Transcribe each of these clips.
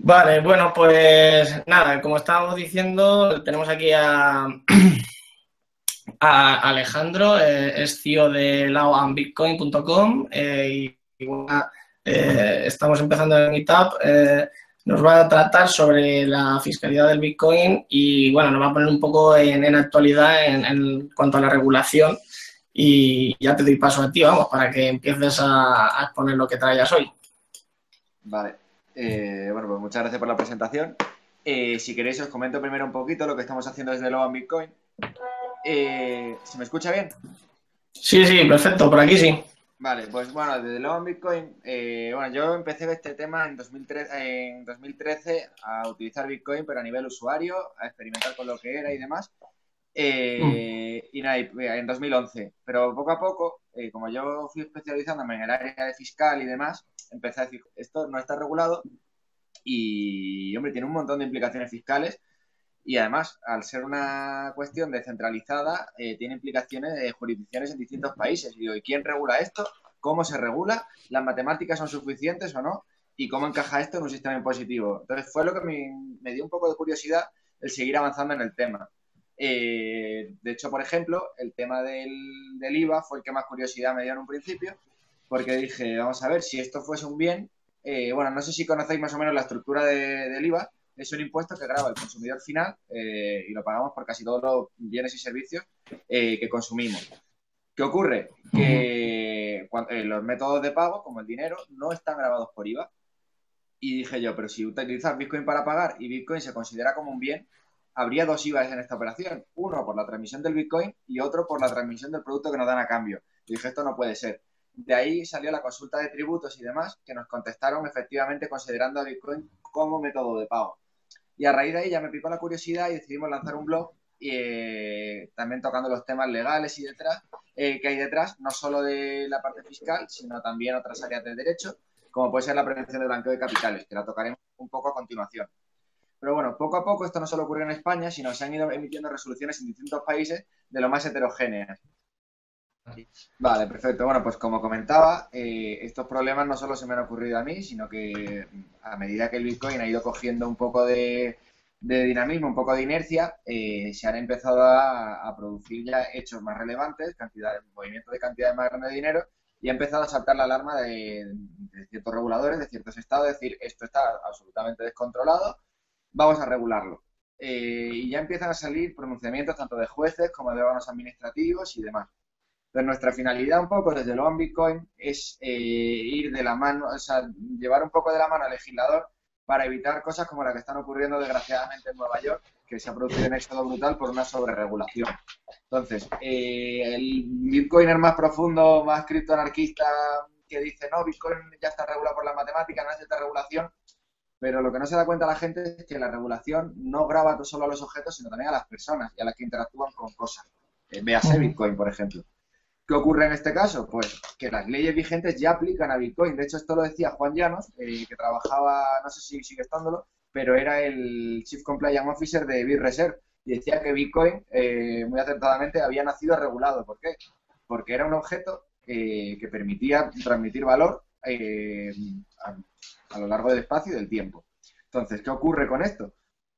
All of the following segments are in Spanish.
Vale, bueno, pues nada, como estábamos diciendo, tenemos aquí a Alejandro, es CEO de laoandbitcoin.com y bueno, estamos empezando en Meetup. Nos va a tratar sobre la fiscalidad del Bitcoin y bueno, nos va a poner un poco en actualidad en cuanto a la regulación y ya te doy paso a ti, vamos, para que empieces a exponer lo que traigas hoy. Vale. Bueno, pues muchas gracias por la presentación. Si queréis, os comento primero un poquito lo que estamos haciendo desde Loan Bitcoin. ¿Se me escucha bien? Sí, sí, perfecto, por aquí sí. Vale, pues bueno, desde Loan Bitcoin, bueno, yo empecé este tema en 2013 a utilizar Bitcoin, pero a nivel usuario, a experimentar con lo que era y demás. Y nada, en 2011. Pero poco a poco, como yo fui especializándome en el área de fiscal y demás, empecé a decir, esto no está regulado. Y, hombre, tiene un montón de implicaciones fiscales y además, al ser una cuestión descentralizada, tiene implicaciones de jurisdicciones en distintos países. Y digo, ¿y quién regula esto? ¿Cómo se regula? ¿Las matemáticas son suficientes o no? ¿Y cómo encaja esto en un sistema impositivo? Entonces, fue lo que me dio un poco de curiosidad el seguir avanzando en el tema. De hecho, por ejemplo, el tema del IVA fue el que más curiosidad me dio en un principio, porque dije, vamos a ver, si esto fuese un bien, bueno, no sé si conocéis más o menos la estructura del IVA. Es un impuesto que grava el consumidor final y lo pagamos por casi todos los bienes y servicios que consumimos. ¿Qué ocurre? Que los métodos de pago, como el dinero, no están grabados por IVA. Y dije yo, pero si utilizas Bitcoin para pagar y Bitcoin se considera como un bien, habría dos IVAs en esta operación. Uno por la transmisión del Bitcoin y otro por la transmisión del producto que nos dan a cambio. Y dije, esto no puede ser. De ahí salió la consulta de tributos y demás, que nos contestaron efectivamente considerando a Bitcoin como método de pago. Y a raíz de ahí ya me picó la curiosidad y decidimos lanzar un blog también tocando los temas legales y detrás, que hay detrás, no solo de la parte fiscal, sino también otras áreas de derecho, como puede ser la prevención del blanqueo de capitales, que la tocaremos un poco a continuación. Pero bueno, poco a poco esto no solo ocurrió en España, sino se han ido emitiendo resoluciones en distintos países de lo más heterogéneas. Vale, perfecto. Bueno, pues como comentaba, estos problemas no solo se me han ocurrido a mí, sino que a medida que el Bitcoin ha ido cogiendo un poco de dinamismo, un poco de inercia, se han empezado a producir ya hechos más relevantes, movimiento de cantidades más grandes de dinero, y ha empezado a saltar la alarma de ciertos reguladores, de ciertos estados, decir, esto está absolutamente descontrolado, vamos a regularlo. Y ya empiezan a salir pronunciamientos tanto de jueces como de órganos administrativos y demás. Entonces, nuestra finalidad un poco desde Loan Bitcoin es ir de la mano, o sea, llevar un poco de la mano al legislador para evitar cosas como las que están ocurriendo desgraciadamente en Nueva York, que se ha producido un éxodo brutal por una sobreregulación. Entonces, el Bitcoiner más profundo, más criptoanarquista, que dice, no, Bitcoin ya está regulado por la matemática, no necesita regulación, pero lo que no se da cuenta la gente es que la regulación no graba solo a los objetos, sino también a las personas y a las que interactúan con cosas. Véase Bitcoin, por ejemplo. ¿Qué ocurre en este caso? Pues que las leyes vigentes ya aplican a Bitcoin. De hecho, esto lo decía Juan Llanos, que trabajaba, no sé si sigue estándolo, pero era el Chief Compliance Officer de BitReserve. Y decía que Bitcoin, muy acertadamente, había nacido regulado. ¿Por qué? Porque era un objeto que permitía transmitir valor a, a lo largo del espacio y del tiempo. Entonces, ¿qué ocurre con esto?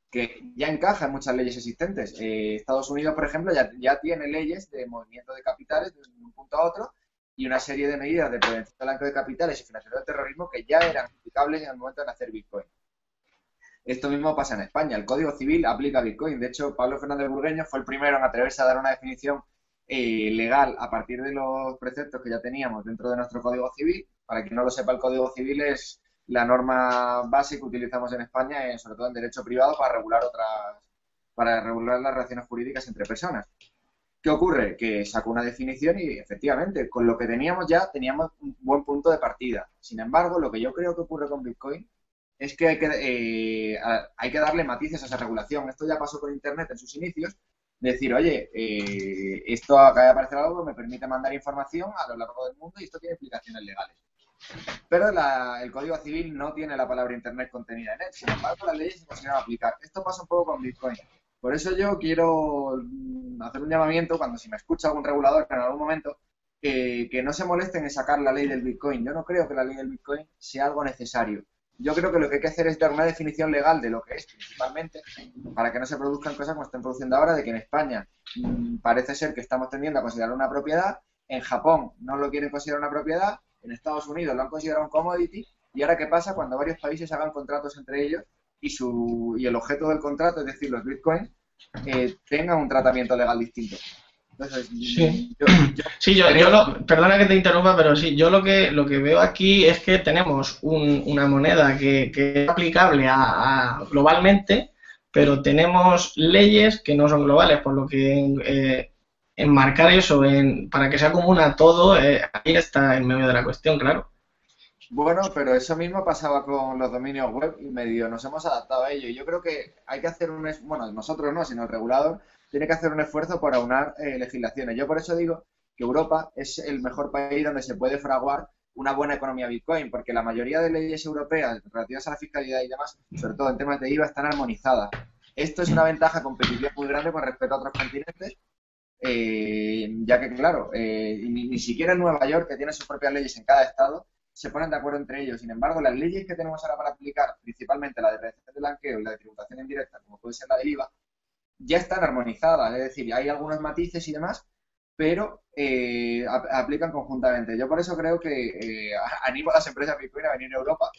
Que ya encaja en muchas leyes existentes. Estados Unidos, por ejemplo, ya tiene leyes de movimiento de capitales de un punto a otro y una serie de medidas de prevención del blanqueo de capitales y financiación del terrorismo que ya eran aplicables en el momento de hacer Bitcoin. Esto mismo pasa en España. El Código Civil aplica Bitcoin. De hecho, Pablo Fernández Burgueño fue el primero en atreverse a dar una definición legal a partir de los preceptos que ya teníamos dentro de nuestro Código Civil. Para quien no lo sepa, el Código Civil es la norma base que utilizamos en España, sobre todo en derecho privado, para regular las relaciones jurídicas entre personas. ¿Qué ocurre? Que sacó una definición y efectivamente, con lo que teníamos ya, teníamos un buen punto de partida. Sin embargo, lo que yo creo que ocurre con Bitcoin es que hay que darle matices a esa regulación. Esto ya pasó con Internet en sus inicios. Decir, oye, esto acaba de aparecer algo, me permite mandar información a lo largo del mundo y esto tiene implicaciones legales. Pero el Código Civil no tiene la palabra Internet contenida en él. Sin embargo, las leyes se consideran aplicar. Esto pasa un poco con Bitcoin. Por eso yo quiero hacer un llamamiento cuando si me escucha algún regulador en algún momento que no se molesten en sacar la ley del Bitcoin. Yo no creo que la ley del Bitcoin sea algo necesario. yo creo que lo que hay que hacer es dar una definición legal de lo que es, principalmente, para que no se produzcan cosas como están produciendo ahora, de que en España parece ser que estamos tendiendo a considerar una propiedad, en Japón no lo quieren considerar una propiedad, en Estados Unidos lo han considerado un commodity, y ahora qué pasa cuando varios países hagan contratos entre ellos y el objeto del contrato, es decir, los bitcoins, tengan un tratamiento legal distinto. Entonces, Sí. yo Sí, creo... perdona que te interrumpa, pero sí, yo lo que veo aquí es que tenemos una moneda que es aplicable globalmente, pero tenemos leyes que no son globales, por lo que enmarcar eso para que sea común a todo, ahí está el medio de la cuestión, claro. Bueno, pero eso mismo pasaba con los dominios web y medio nos hemos adaptado a ello. Y yo creo que hay que hacer bueno, nosotros no, sino el regulador tiene que hacer un esfuerzo por aunar legislaciones. Yo por eso digo que Europa es el mejor país donde se puede fraguar una buena economía Bitcoin, porque la mayoría de leyes europeas relativas a la fiscalidad y demás, sobre todo en temas de IVA, están armonizadas. Esto es una ventaja competitiva muy grande con respecto a otros continentes, ya que, claro, ni siquiera en Nueva York, que tiene sus propias leyes en cada estado, se ponen de acuerdo entre ellos. Sin embargo, las leyes que tenemos ahora para aplicar, principalmente la de prevención del blanqueo y la de tributación indirecta, como puede ser la del IVA, ya están armonizadas. Es decir, hay algunos matices y demás, pero aplican conjuntamente. Yo por eso creo que animo a las empresas Bitcoin a venir a Europa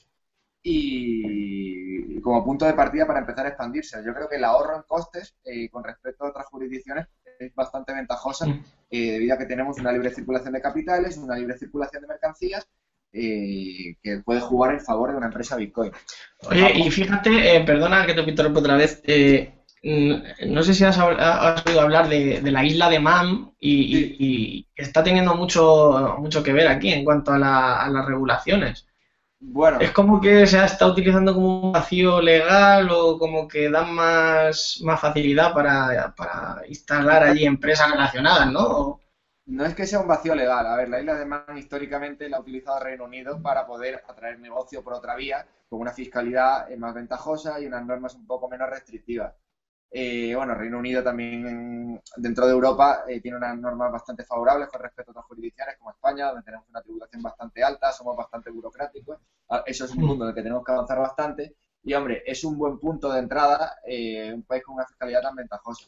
y como punto de partida para empezar a expandirse. Yo creo que el ahorro en costes con respecto a otras jurisdicciones es bastante ventajosa debido a que tenemos una libre circulación de capitales, una libre circulación de mercancías que puede jugar en favor de una empresa Bitcoin. Oye, y fíjate, perdona que te interrumpo otra vez, no sé si has oído hablar de la isla de Man Sí. y está teniendo mucho que ver aquí en cuanto a las regulaciones. Bueno, Es como que se está utilizando como un vacío legal o como que dan más facilidad para instalar no, allí empresas relacionadas, ¿no? no es que sea un vacío legal. A ver, la isla de Man históricamente la ha utilizado Reino Unido para poder atraer negocio por otra vía, con una fiscalidad más ventajosa y unas normas un poco menos restrictivas. Bueno, Reino Unido también dentro de Europa tiene unas normas bastante favorables con respecto a otras jurisdicciones como España, donde tenemos una tributación bastante alta, somos bastante burocráticos. Eso es un mundo en el que tenemos que avanzar bastante. Y hombre, es un buen punto de entrada un país con una fiscalidad tan ventajosa.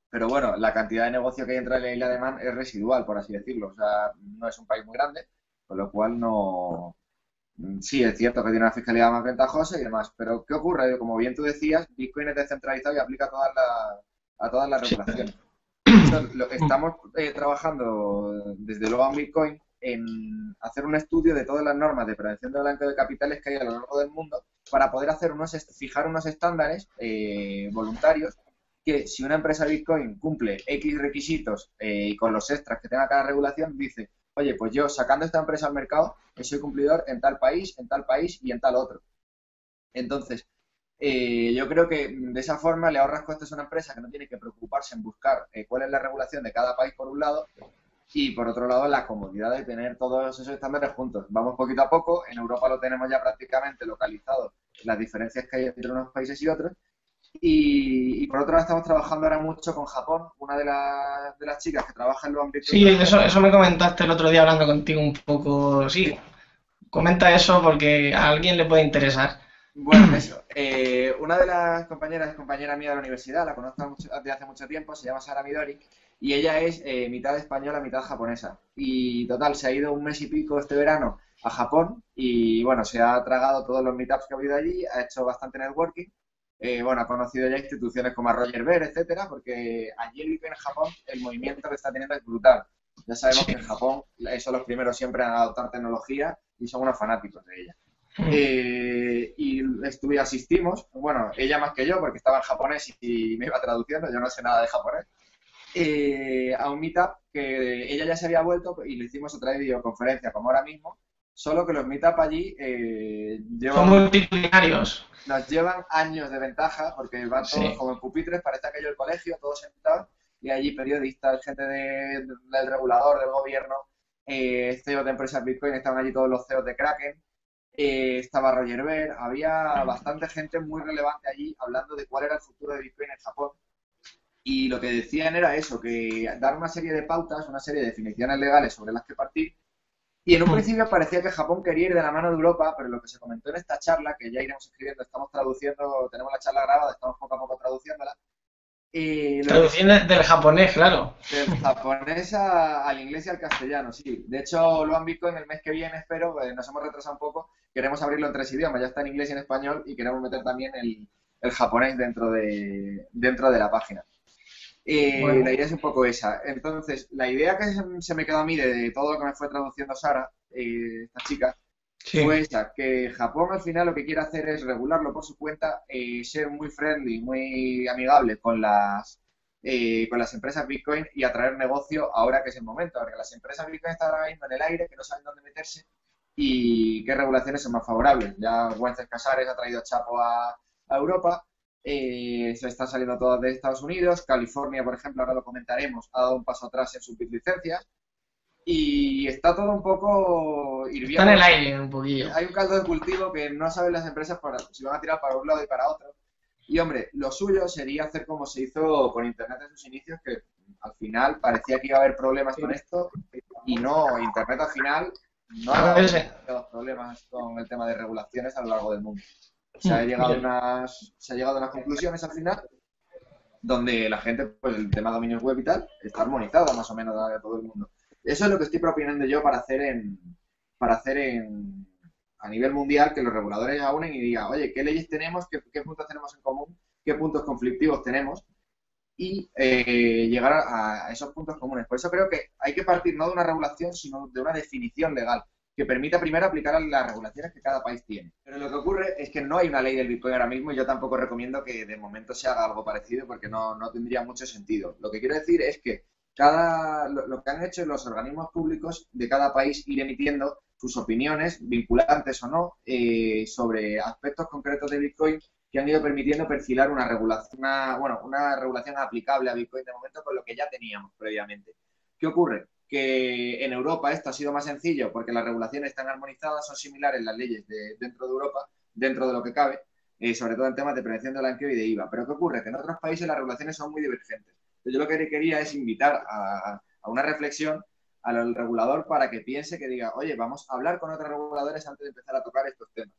Pero bueno, la cantidad de negocio que hay entre la isla de Man es residual, por así decirlo. O sea, no es un país muy grande, con lo cual no. Sí, es cierto que tiene una fiscalidad más ventajosa y demás. Pero ¿qué ocurre? Como bien tú decías, Bitcoin es descentralizado y aplica a todas las Sí. regulaciones. De hecho, lo que estamos trabajando desde luego en Bitcoin en hacer un estudio de todas las normas de prevención del blanqueo de capitales que hay a lo largo del mundo para poder hacer fijar unos estándares voluntarios que si una empresa Bitcoin cumple X requisitos y con los extras que tenga cada regulación, dice, oye, pues yo sacando esta empresa al mercado, soy cumplidor en tal país y en tal otro. Entonces, yo creo que de esa forma le ahorras costes a una empresa que no tiene que preocuparse en buscar cuál es la regulación de cada país por un lado y por otro lado la comodidad de tener todos esos estándares juntos. Vamos poquito a poco, en Europa lo tenemos ya prácticamente localizado, las diferencias que hay entre unos países y otros. Y por otro lado estamos trabajando ahora mucho con Japón. Una de las chicas que trabaja en los ámbitos Sí, de eso me comentaste el otro día hablando contigo un poco. Sí, comenta eso porque a alguien le puede interesar. bueno, eso. Una de las compañeras es compañera mía de la universidad, la conozco desde hace mucho tiempo, se llama Sara Midori, y ella es mitad española, mitad japonesa. Y total, se ha ido un mes y pico este verano a Japón y bueno, se ha tragado todos los meetups que ha habido allí, ha hecho bastante networking. Bueno, ha conocido ya instituciones como a Roger Ver, etcétera, porque allí en Japón el movimiento que está teniendo es brutal. Ya sabemos que en Japón son los primeros siempre en adoptar tecnología y son unos fanáticos de ella. Y asistimos, bueno, ella más que yo, porque estaba en japonés y me iba traduciendo, yo no sé nada de japonés, a un meetup que ella ya se había vuelto y le hicimos otra videoconferencia, como ahora mismo, solo que los meetup allí Son multitudinarios. nos llevan años de ventaja, porque van todos Sí. como en pupitres, parece aquello el colegio, todos sentados, y allí periodistas, gente del regulador, del gobierno, CEOs de empresas Bitcoin, estaban allí todos los CEOs de Kraken, estaba Roger Ver, había bastante gente muy relevante allí hablando de cuál era el futuro de Bitcoin en Japón. Y lo que decían era eso, que dar una serie de pautas, una serie de definiciones legales sobre las que partir Y en un principio parecía que Japón quería ir de la mano de Europa, pero lo que se comentó en esta charla, que ya iremos escribiendo, estamos traduciendo, tenemos la charla grabada, estamos poco a poco traduciéndola, y lo que Traducción del japonés, claro. del japonés al inglés y al castellano, sí. De hecho, lo han visto en el mes que viene, espero, nos hemos retrasado un poco, queremos abrirlo en 3 idiomas, ya está en inglés y en español, y queremos meter también el japonés dentro de la página. Bueno, La idea es un poco esa. Entonces, la idea que se me quedó a mí de todo lo que me fue traduciendo Sara, esta chica, fue sí. esa, que Japón al final lo que quiere hacer es regularlo por su cuenta, ser muy friendly, muy amigable con las empresas Bitcoin y atraer negocio ahora que es el momento, porque las empresas Bitcoin están ahora mismo en el aire, que no saben dónde meterse y qué regulaciones son más favorables. Ya Wences Casares ha traído Chapo a Europa, se está saliendo todo de Estados Unidos, California, por ejemplo, ahora lo comentaremos, ha dado un paso atrás en sus licencias y está todo un poco Está en hirviendo. el aire un poquillo. Hay un caldo de cultivo que no saben las empresas si van a tirar para un lado y para otro. Y hombre, lo suyo sería hacer como se hizo con Internet en sus inicios, que al final parecía que iba a haber problemas con esto y no, Internet al final no ha A dado ver, demasiados problemas con el tema de regulaciones a lo largo del mundo. Se ha llegado a unas conclusiones al final donde la gente, pues el tema de dominios web y tal, está armonizado más o menos a todo el mundo. Eso es lo que estoy proponiendo yo para hacer a nivel mundial, que los reguladores ya unen y digan, oye, ¿qué leyes tenemos? ¿Qué puntos tenemos en común? ¿Qué puntos conflictivos tenemos? Y llegar a esos puntos comunes. Por eso creo que hay que partir no de una regulación, sino de una definición legal que permita primero aplicar a las regulaciones que cada país tiene. Pero lo que ocurre es que no hay una ley del Bitcoin ahora mismo y yo tampoco recomiendo que de momento se haga algo parecido porque no tendría mucho sentido. Lo que quiero decir es que lo que han hecho los organismos públicos de cada país ir emitiendo sus opiniones, vinculantes o no, sobre aspectos concretos de Bitcoin que han ido permitiendo perfilar una regulación, una regulación aplicable a Bitcoin de momento con lo que ya teníamos previamente. ¿Qué ocurre? Que en Europa esto ha sido más sencillo porque las regulaciones están armonizadas, son similares las leyes dentro de Europa, dentro de lo que cabe, sobre todo en temas de prevención de blanqueo y de IVA. Pero ¿qué ocurre? Que en otros países las regulaciones son muy divergentes. Entonces, yo lo que quería es invitar a una reflexión al regulador para que piense, que diga, oye, vamos a hablar con otros reguladores antes de empezar a tocar estos temas.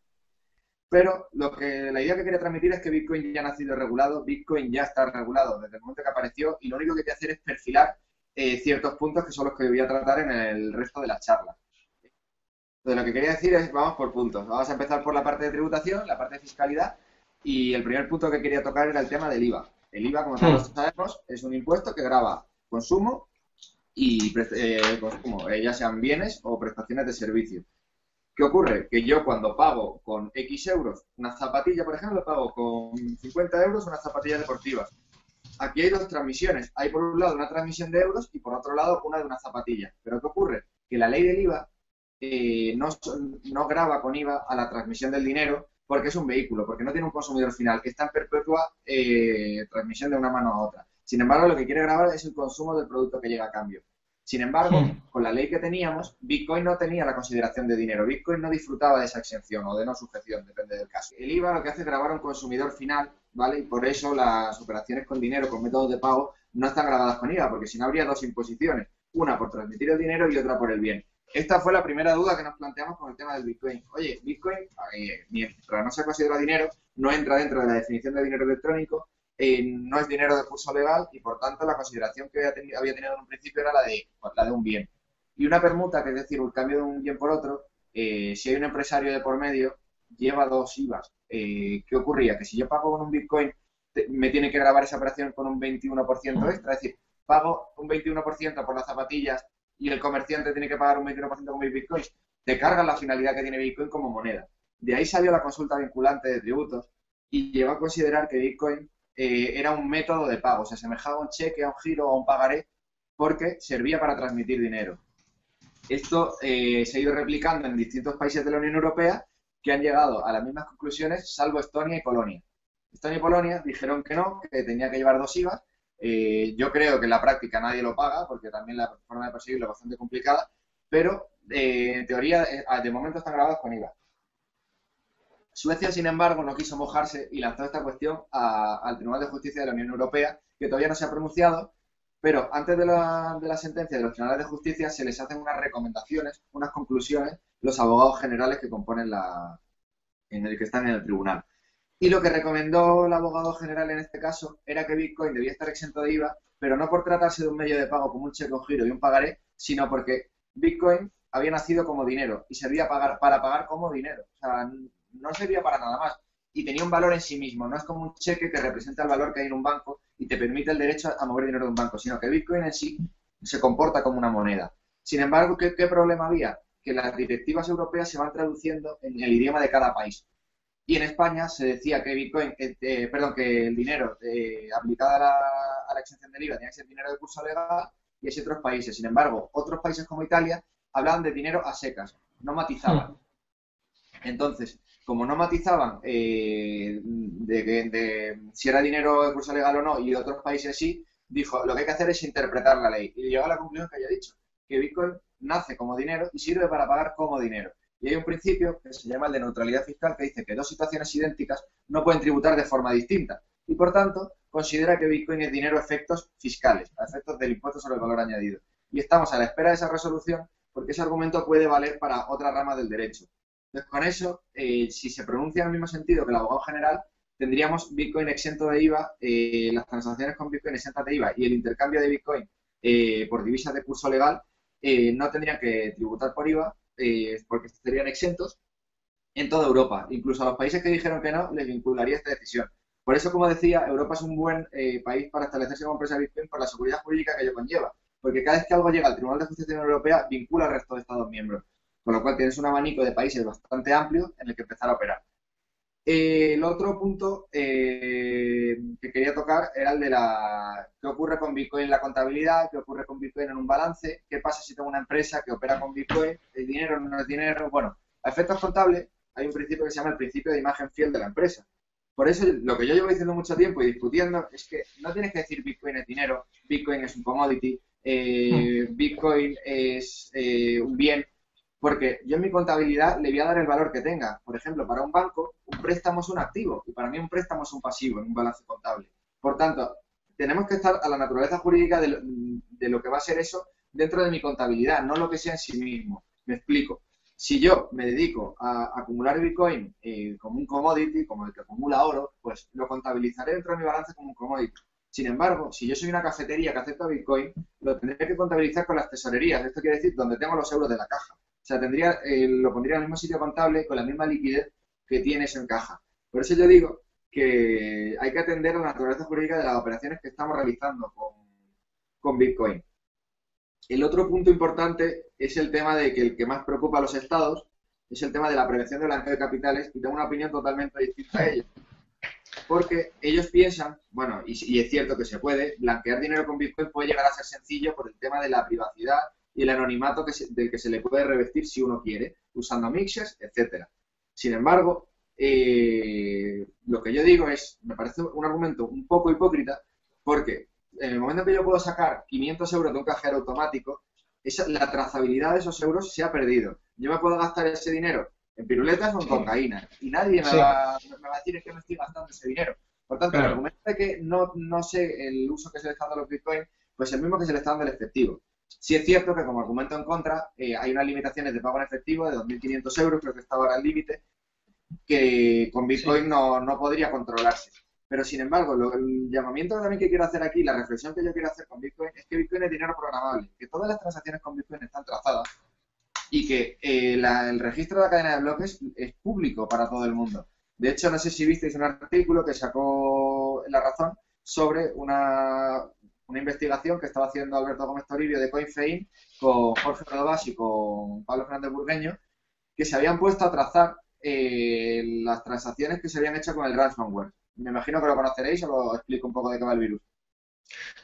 Pero la idea que quería transmitir es que Bitcoin ya ha nacido regulado, Bitcoin ya está regulado desde el momento que apareció y lo único que hay que hacer es perfilar ciertos puntos que son los que voy a tratar en el resto de la charla. Entonces, lo que quería decir es, vamos por puntos. Vamos a empezar por la parte de tributación, la parte de fiscalidad, y el primer punto que quería tocar era el tema del IVA. El IVA, como todos sabemos, es un impuesto que grava consumo y consumo, ya sean bienes o prestaciones de servicio. ¿Qué ocurre? Que yo cuando pago con X euros una zapatilla, por ejemplo, pago con 50 euros una zapatilla deportiva. Aquí hay dos transmisiones. Hay por un lado una transmisión de euros y por otro lado una de una zapatilla. Pero ¿qué ocurre? Que la ley del IVA no grava con IVA a la transmisión del dinero porque es un vehículo, porque no tiene un consumidor final, que está en perpetua transmisión de una mano a otra. Sin embargo, lo que quiere grabar es el consumo del producto que llega a cambio. Sin embargo, con la ley que teníamos, Bitcoin no tenía la consideración de dinero. Bitcoin no disfrutaba de esa exención o de no sujeción, depende del caso. El IVA lo que hace es grabar a un consumidor final, ¿vale? Y por eso las operaciones con dinero, con métodos de pago, no están grabadas con IVA, porque si no habría dos imposiciones, una por transmitir el dinero y otra por el bien. Esta fue la primera duda que nos planteamos con el tema del Bitcoin. Oye, Bitcoin, mientras no se considera dinero, no entra dentro de la definición de dinero electrónico, no es dinero de curso legal y por tanto la consideración que había tenido en un principio era la de un bien. Y una permuta, que es decir, un cambio de un bien por otro, si hay un empresario de por medio, lleva dos IVAs. ¿Qué ocurría? Que si yo pago con un Bitcoin, me tiene que grabar esa operación con un 21% extra, es decir, pago un 21% por las zapatillas y el comerciante tiene que pagar un 21% con mis Bitcoins. Te cargan la finalidad que tiene Bitcoin como moneda. De ahí salió la consulta vinculante de tributos y llegó a considerar que Bitcoin era un método de pago, se asemejaba a un cheque, a un giro o a un pagaré, porque servía para transmitir dinero. Esto se ha ido replicando en distintos países de la Unión Europea que han llegado a las mismas conclusiones, salvo Estonia y Polonia. Estonia y Polonia dijeron que no, que tenía que llevar dos IVAs. Yo creo que en la práctica nadie lo paga, porque también la forma de perseguirlo es bastante complicada, pero en teoría de momento están grabados con IVA. Suecia, sin embargo, no quiso mojarse y lanzó esta cuestión al Tribunal de Justicia de la Unión Europea, que todavía no se ha pronunciado, Pero antes de la sentencia de los tribunales de justicia se les hacen unas recomendaciones, unas conclusiones, los abogados generales que componen en el que están en el tribunal. Y lo que recomendó el abogado general en este caso era que Bitcoin debía estar exento de IVA, pero no por tratarse de un medio de pago como un cheque o giro y un pagaré, sino porque Bitcoin había nacido como dinero y servía para pagar como dinero. O sea, no servía para nada más. Y tenía un valor en sí mismo. No es como un cheque que representa el valor que hay en un banco y te permite el derecho a mover dinero de un banco, sino que Bitcoin en sí se comporta como una moneda. Sin embargo, ¿qué problema había? Que las directivas europeas se van traduciendo en el idioma de cada país. Y en España se decía que Bitcoin, que el dinero aplicado a la exención del IVA tenía que ser dinero de curso legal y así otros países. Sin embargo, otros países como Italia hablaban de dinero a secas, no matizaban. Entonces, como no matizaban de si era dinero de curso legal o no, y otros países sí, dijo, lo que hay que hacer es interpretar la ley. Y llegó a la conclusión que haya dicho, que Bitcoin nace como dinero y sirve para pagar como dinero. Y hay un principio que se llama el de neutralidad fiscal que dice que dos situaciones idénticas no pueden tributar de forma distinta. Y por tanto, considera que Bitcoin es dinero a efectos fiscales, a efectos del impuesto sobre el valor añadido. Y estamos a la espera de esa resolución porque ese argumento puede valer para otra rama del derecho. Entonces, con eso, si se pronuncia en el mismo sentido que el abogado general, tendríamos Bitcoin exento de IVA, las transacciones con Bitcoin exentas de IVA y el intercambio de Bitcoin por divisas de curso legal no tendrían que tributar por IVA porque estarían exentos en toda Europa. Incluso a los países que dijeron que no, les vincularía esta decisión. Por eso, como decía, Europa es un buen país para establecerse como empresa de Bitcoin por la seguridad jurídica que ello conlleva. Porque cada vez que algo llega al Tribunal de Justicia de la Unión Europea, vincula al resto de Estados miembros. Con lo cual tienes un abanico de países bastante amplio en el que empezar a operar. El otro punto que quería tocar era el de qué ocurre con Bitcoin en la contabilidad, qué ocurre con Bitcoin en un balance, qué pasa si tengo una empresa que opera con Bitcoin, el dinero no es dinero. Bueno, a efectos contables hay un principio que se llama el principio de imagen fiel de la empresa. Por eso lo que yo llevo diciendo mucho tiempo y discutiendo es que no tienes que decir Bitcoin es dinero, Bitcoin es un commodity, Bitcoin es un bien, porque yo en mi contabilidad le voy a dar el valor que tenga. Por ejemplo, para un banco, un préstamo es un activo y para mí un préstamo es un pasivo en un balance contable. Por tanto, tenemos que estar a la naturaleza jurídica de lo que va a ser eso dentro de mi contabilidad, no lo que sea en sí mismo. Me explico. Si yo me dedico a acumular Bitcoin como un commodity, como el que acumula oro, pues lo contabilizaré dentro de mi balance como un commodity. Sin embargo, si yo soy una cafetería que acepta Bitcoin, lo tendré que contabilizar con las tesorerías. Esto quiere decir donde tengo los euros de la caja. O sea, lo pondría en el mismo sitio contable con la misma liquidez que tiene eso en caja. Por eso yo digo que hay que atender a la naturaleza jurídica de las operaciones que estamos realizando con Bitcoin. El otro punto importante es el tema de que el que más preocupa a los estados es el tema de la prevención del blanqueo de capitales y tengo una opinión totalmente distinta a ellos. Porque ellos piensan, bueno, y es cierto que se puede, blanquear dinero con Bitcoin puede llegar a ser sencillo por el tema de la privacidad y el anonimato del que se le puede revestir si uno quiere, usando mixers, etcétera. Sin embargo, lo que yo digo me parece un argumento un poco hipócrita, porque en el momento que yo puedo sacar 500 euros de un cajero automático, la trazabilidad de esos euros se ha perdido. Yo me puedo gastar ese dinero en piruletas o en cocaína y nadie me va a decir que no estoy gastando ese dinero. Por tanto, el argumento de que no sé el uso que se le está dando a los Bitcoin, pues el mismo que se le está dando el efectivo. Sí es cierto que como argumento en contra hay unas limitaciones de pago en efectivo de 2.500 euros, creo que estaba ahora el límite, que con Bitcoin no podría controlarse. Pero sin embargo, el llamamiento también que quiero hacer aquí, la reflexión que yo quiero hacer con Bitcoin es que Bitcoin es dinero programable, que todas las transacciones con Bitcoin están trazadas y que el registro de la cadena de bloques es público para todo el mundo. De hecho, no sé si visteis un artículo que sacó La Razón sobre una investigación que estaba haciendo Alberto Gómez Toribio de CoinFein con Jorge Rodobás y con Pablo Fernández Burgueño, que se habían puesto a trazar las transacciones que se habían hecho con el ransomware. Me imagino que lo conoceréis o lo explico un poco de qué va el virus.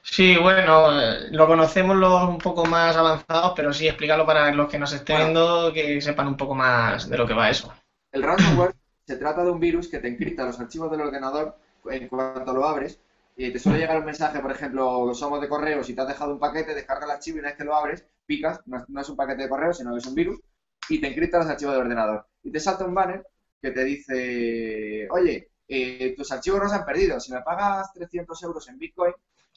Sí, bueno, lo conocemos los un poco más avanzados, pero sí, explícalo para los que nos estén viendo, que sepan un poco más de lo que va eso. El ransomware se trata de un virus que te encripta los archivos del ordenador en cuanto lo abres. Te suele llegar un mensaje, por ejemplo, somos de correos y te has dejado un paquete, descarga el archivo y una vez que lo abres, picas, no es un paquete de correo, sino que es un virus, y te encripta los archivos del ordenador. Y te salta un banner que te dice, oye, tus archivos no se han perdido, si me pagas 300 euros en Bitcoin,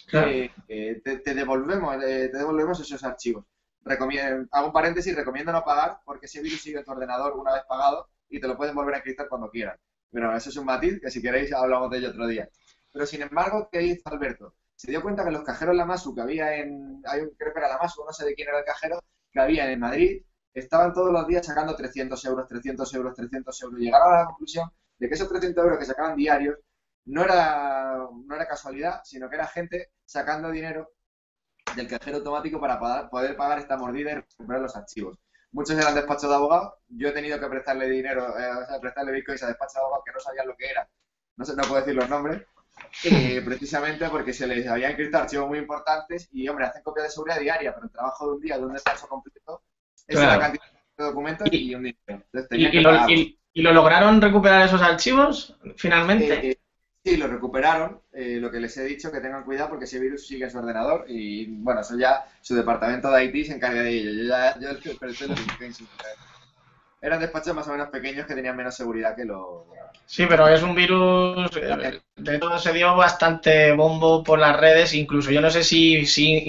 Claro. Te devolvemos esos archivos. Hago un paréntesis, recomiendo no pagar porque ese virus sigue en tu ordenador una vez pagado y te lo pueden volver a encriptar cuando quieran. Pero eso es un matiz que si queréis hablamos de ello otro día. Pero sin embargo, ¿qué hizo Alberto? Se dio cuenta que los cajeros Lamasu que había creo que era Lamasu, no sé de quién era el cajero, que había en Madrid, estaban todos los días sacando 300 euros, 300 euros, 300 euros. Llegaron a la conclusión de que esos 300 euros que sacaban diarios no era casualidad, sino que era gente sacando dinero del cajero automático para poder pagar esta mordida y recuperar los archivos. Muchos eran despachos de abogados. Yo he tenido que prestarle dinero, prestarle bitcoins a despachos de abogados que no sabían lo que era. No puedo decir los nombres. Precisamente porque se les habían encriptado archivos muy importantes y, hombre, hacen copia de seguridad diaria, pero el trabajo de un día de un despacho completo es una cantidad de documentos y un dinero. Entonces tenían que pagarlo. ¿Y lo lograron recuperar esos archivos finalmente? Sí, lo recuperaron. Lo que les he dicho, que tengan cuidado porque ese virus sigue en su ordenador y, bueno, eso ya su departamento de IT se encarga de ello. Yo el que lo eran despachos más o menos pequeños que tenían menos seguridad que los... Sí, pero es un virus, de todo se dio bastante bombo por las redes, incluso yo no sé si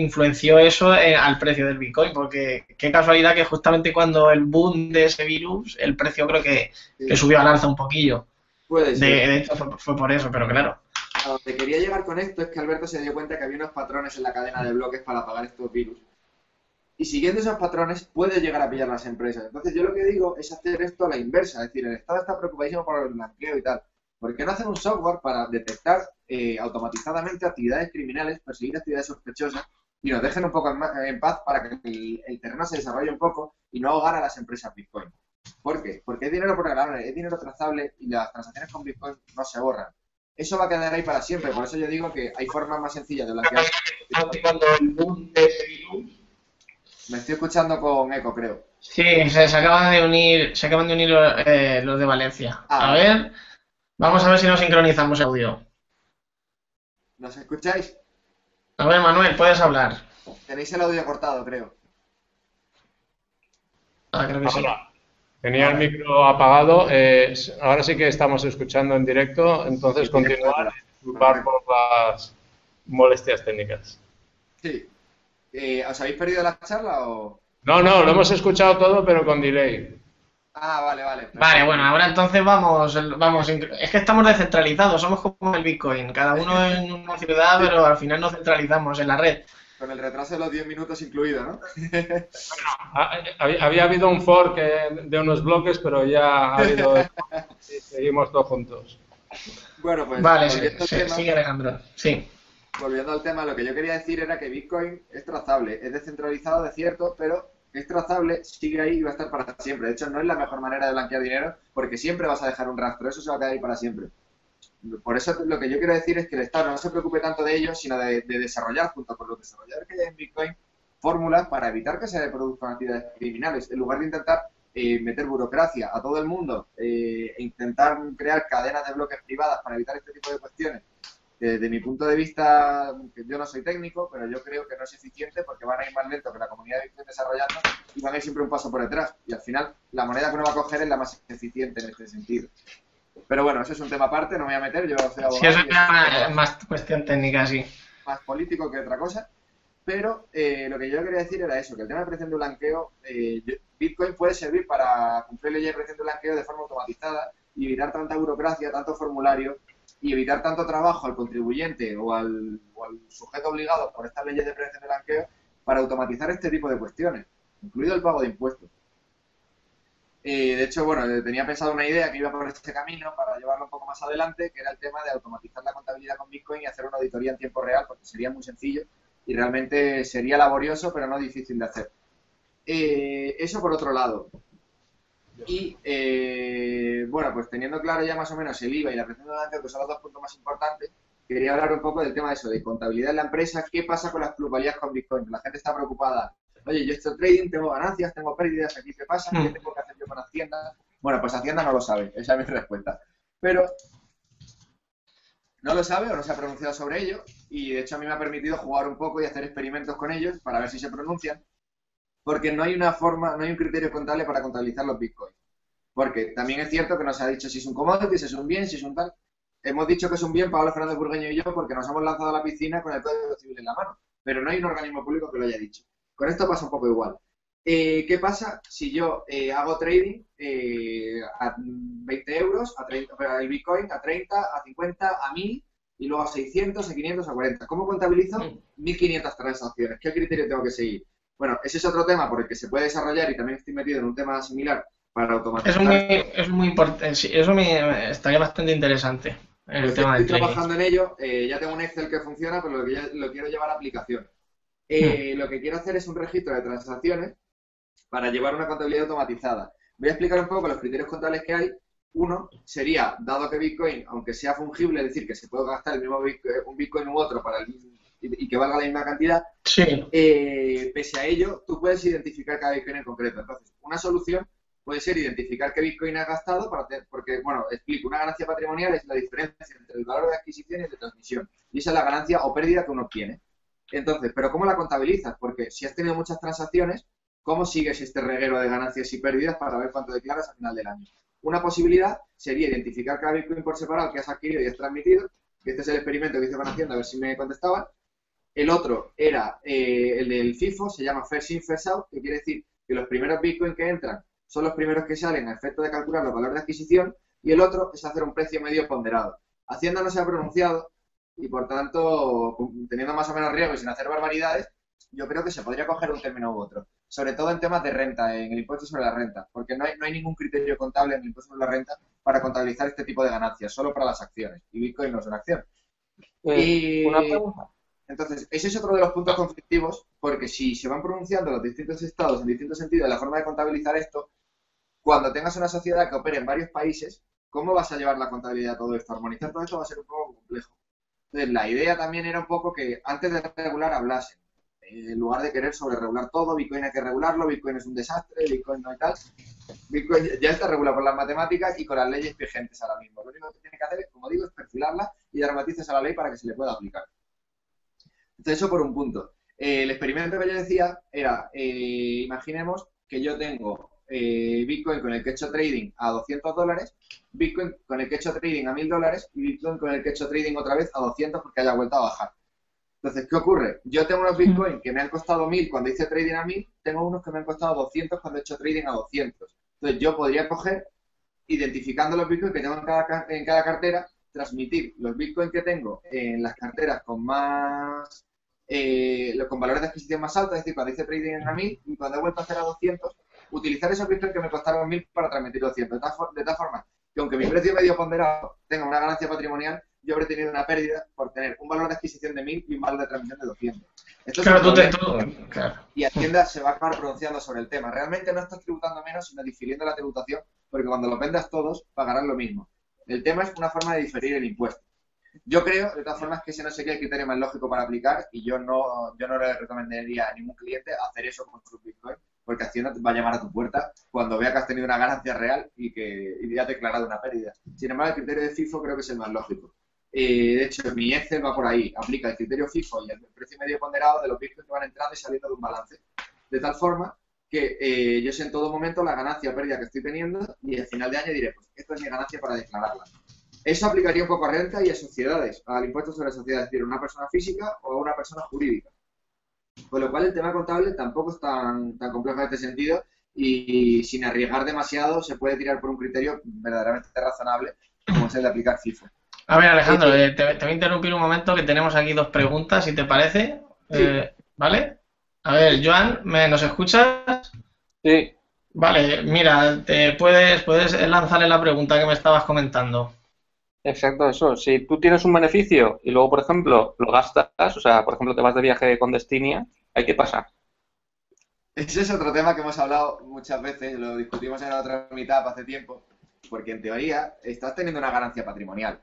influenció eso al precio del Bitcoin, porque qué casualidad que justamente cuando el boom de ese virus, el precio creo que subió al alza un poquillo. Puede ser. De hecho fue por eso, pero claro. A donde quería llegar con esto es que Alberto se dio cuenta que había unos patrones en la cadena de bloques para apagar estos virus. Y siguiendo esos patrones puede llegar a pillar las empresas. Entonces yo lo que digo es hacer esto a la inversa. Es decir, el Estado está preocupadísimo por el blanqueo y tal. ¿Por qué no hacen un software para detectar automatizadamente actividades criminales, perseguir actividades sospechosas y nos dejen un poco en paz para que el terreno se desarrolle un poco y no ahogar a las empresas Bitcoin? ¿Por qué? Porque es dinero programable, es dinero trazable y las transacciones con Bitcoin no se borran. Eso va a quedar ahí para siempre. Por eso yo digo que hay formas más sencillas de blanquear. Cuando el boom de ese virus... Me estoy escuchando con eco, creo. Sí, se acaban de unir los de Valencia. A ver, vamos a ver si nos sincronizamos el audio. ¿Nos escucháis? A ver, Manuel, puedes hablar. Tenéis el audio cortado, creo. Creo que sí. Tenía el micro apagado. Ahora sí que estamos escuchando en directo, entonces continuar y disculpar por las molestias técnicas. Sí. ¿Os habéis perdido la charla o...? No, lo hemos escuchado todo, pero con delay. Vale. Perfecto. Vale, bueno, ahora entonces vamos. Es que estamos descentralizados, somos como el Bitcoin, cada uno en una ciudad, pero al final nos centralizamos en la red. Con el retraso de los 10 minutos incluido, ¿no? Había habido un fork de unos bloques, pero ya ha habido... y seguimos todos juntos. Bueno, pues... Vale, sigue Alejandro, sí. Volviendo al tema, lo que yo quería decir era que Bitcoin es trazable, es descentralizado de cierto, pero es trazable, sigue ahí y va a estar para siempre. De hecho, no es la mejor manera de blanquear dinero porque siempre vas a dejar un rastro, eso se va a quedar ahí para siempre. Por eso lo que yo quiero decir es que el Estado no se preocupe tanto de ello, sino de desarrollar, junto con los desarrolladores que hay en Bitcoin, fórmulas para evitar que se produzcan actividades criminales, en lugar de intentar meter burocracia a todo el mundo e intentar crear cadenas de bloques privadas para evitar este tipo de cuestiones. Desde mi punto de vista, que yo no soy técnico, pero yo creo que no es eficiente porque van a ir más lento que la comunidad de Bitcoin desarrollando y van a ir siempre un paso por detrás. Y al final, la moneda que uno va a coger es la más eficiente en este sentido. Pero bueno, eso es un tema aparte, no me voy a meter, yo soy abogado. Sí, eso es más cuestión técnica, sí. Más político que otra cosa. Pero lo que yo quería decir era eso, que el tema de prevención de blanqueo, Bitcoin puede servir para cumplir leyes de prevención de blanqueo de forma automatizada y evitar tanta burocracia, tanto formulario y evitar tanto trabajo al contribuyente o al sujeto obligado por estas leyes de prevención de blanqueo para automatizar este tipo de cuestiones, incluido el pago de impuestos. De hecho, bueno, tenía pensado una idea que iba por este camino para llevarlo un poco más adelante, que era el tema de automatizar la contabilidad con Bitcoin y hacer una auditoría en tiempo real, porque sería muy sencillo y realmente sería laborioso, pero no difícil de hacer. Eso por otro lado. Y, bueno, pues teniendo claro ya más o menos el IVA y la prevención de blanqueo, que son los dos puntos más importantes, quería hablar un poco del tema de eso, de contabilidad en la empresa, qué pasa con las plusvalías con Bitcoin. La gente está preocupada. Oye, yo estoy trading, tengo ganancias, tengo pérdidas, aquí qué pasa, ¿qué tengo que hacer yo con Hacienda? Bueno, pues Hacienda no lo sabe, esa es mi respuesta. Pero no lo sabe o no se ha pronunciado sobre ello y de hecho a mí me ha permitido jugar un poco y hacer experimentos con ellos para ver si se pronuncian, porque no hay una forma, no hay un criterio contable para contabilizar los bitcoins. Porque también es cierto que no se ha dicho si es un commodity, si es un bien, si es un tal. hemos dicho que es un bien, Pablo Fernández Burgueño y yo, porque nos hemos lanzado a la piscina con el Código Civil en la mano, pero no hay un organismo público que lo haya dicho. Con esto pasa un poco igual. ¿Qué pasa si yo hago trading a 20 euros, a 30, el Bitcoin a 30, a 50, a 1000 y luego a 600, a 500, a 40? ¿Cómo contabilizo 1500 transacciones? ¿Qué criterio tengo que seguir? Bueno, ese es otro tema por el que se puede desarrollar y también estoy metido en un tema similar para automatizar. Es muy importante, sí, eso me estaría bastante interesante. El tema del estoy trading. trabajando en ello, ya tengo un Excel que funciona, pero lo quiero llevar a aplicación. Lo que quiero hacer es un registro de transacciones para llevar una contabilidad automatizada. Voy a explicar un poco los criterios contables que hay. Uno sería, dado que Bitcoin, aunque sea fungible, es decir, que se puede gastar el mismo un Bitcoin u otro para y que valga la misma cantidad, sí. Pese a ello, tú puedes identificar cada Bitcoin en concreto. Entonces, una solución puede ser identificar qué Bitcoin has gastado, porque, bueno, explico, una ganancia patrimonial es la diferencia entre el valor de adquisición y el de transmisión. Y esa es la ganancia o pérdida que uno obtiene. Entonces, ¿pero cómo la contabilizas? Porque si has tenido muchas transacciones, ¿cómo sigues este reguero de ganancias y pérdidas para ver cuánto declaras al final del año? Una posibilidad sería identificar cada Bitcoin por separado que has adquirido y has transmitido, que este es el experimento que hice con Hacienda, a ver si me contestaban. El otro era el del FIFO, se llama First In, First Out, que quiere decir que los primeros Bitcoin que entran son los primeros que salen a efecto de calcular los valores de adquisición, y el otro es hacer un precio medio ponderado. Hacienda no se ha pronunciado y, por tanto, teniendo más o menos riesgo y sin hacer barbaridades, yo creo que se podría coger un término u otro, sobre todo en temas de renta, en el impuesto sobre la renta, porque no hay ningún criterio contable en el impuesto sobre la renta para contabilizar este tipo de ganancias, solo para las acciones, y Bitcoin no es una acción. Una pregunta. Entonces, ese es otro de los puntos conflictivos, porque si se van pronunciando los distintos estados en distintos sentidos de la forma de contabilizar esto, cuando tengas una sociedad que opere en varios países, ¿cómo vas a llevar la contabilidad a todo esto? Armonizar todo esto va a ser un poco complejo. Entonces, la idea también era un poco que antes de regular hablasen. En lugar de querer sobreregular todo, Bitcoin hay que regularlo, Bitcoin es un desastre, Bitcoin no hay tal. Bitcoin ya está regulado por las matemáticas y con las leyes vigentes ahora mismo. Lo único que tiene que hacer es, como digo, es perfilarla y dar matices a la ley para que se le pueda aplicar. Entonces, eso por un punto. El experimento que yo decía era, imaginemos que yo tengo Bitcoin con el que he hecho trading a $200, Bitcoin con el que he hecho trading a $1000 y Bitcoin con el que he hecho trading otra vez a 200 porque haya vuelto a bajar. Entonces, ¿qué ocurre? Yo tengo unos Bitcoin que me han costado 1000 cuando hice trading a 1000, tengo unos que me han costado 200 cuando he hecho trading a 200. Entonces, yo podría coger, identificando los Bitcoin que tengo en cada cartera, transmitir los Bitcoin que tengo en las carteras con más con valores de adquisición más altos, es decir, cuando hice trading a 1000 y cuando he vuelto a hacer a 200, utilizar esos Bitcoin que me costaron 1000 para transmitir 200. De tal forma que aunque mi precio medio ponderado tenga una ganancia patrimonial, yo habré tenido una pérdida por tener un valor de adquisición de 1000 y un valor de transmisión de 200. Esto claro, es claro. Y Hacienda se va a acabar pronunciando sobre el tema. Realmente no estás tributando menos, sino difiriendo la tributación, porque cuando los vendas todos, pagarán lo mismo. El tema es una forma de diferir el impuesto. Yo creo, de todas formas, que ese no sería el criterio más lógico para aplicar y yo no le recomendaría a ningún cliente hacer eso con su Bitcoin, porque Hacienda va a llamar a tu puerta cuando vea que has tenido una ganancia real y ya has declarado una pérdida. Sin embargo, el criterio de FIFO creo que es el más lógico. De hecho, mi Excel va por ahí, aplica el criterio FIFO y el precio medio ponderado de los Bitcoins que van entrando y saliendo de un balance, de tal forma que yo sé en todo momento la ganancia o pérdida que estoy teniendo y al final de año diré, pues esto es mi ganancia para declararla. Eso aplicaría un poco a renta y a sociedades, al impuesto sobre sociedades, es decir, una persona física o una persona jurídica. Con lo cual el tema contable tampoco es tan complejo en este sentido y sin arriesgar demasiado se puede tirar por un criterio verdaderamente razonable como es el de aplicar FIFO. A ver, Alejandro, te voy a interrumpir un momento que tenemos aquí dos preguntas, si te parece. Sí. ¿Vale? A ver, Joan, ¿nos escuchas? Sí. Vale, mira, puedes lanzarle la pregunta que me estabas comentando. Exacto, eso. Si tú tienes un beneficio y luego, por ejemplo, lo gastas, o sea, por ejemplo, te vas de viaje con Destinia, ¿hay qué pasa? Ese es otro tema que hemos hablado muchas veces, lo discutimos en otra mitad hace tiempo, porque en teoría estás teniendo una ganancia patrimonial,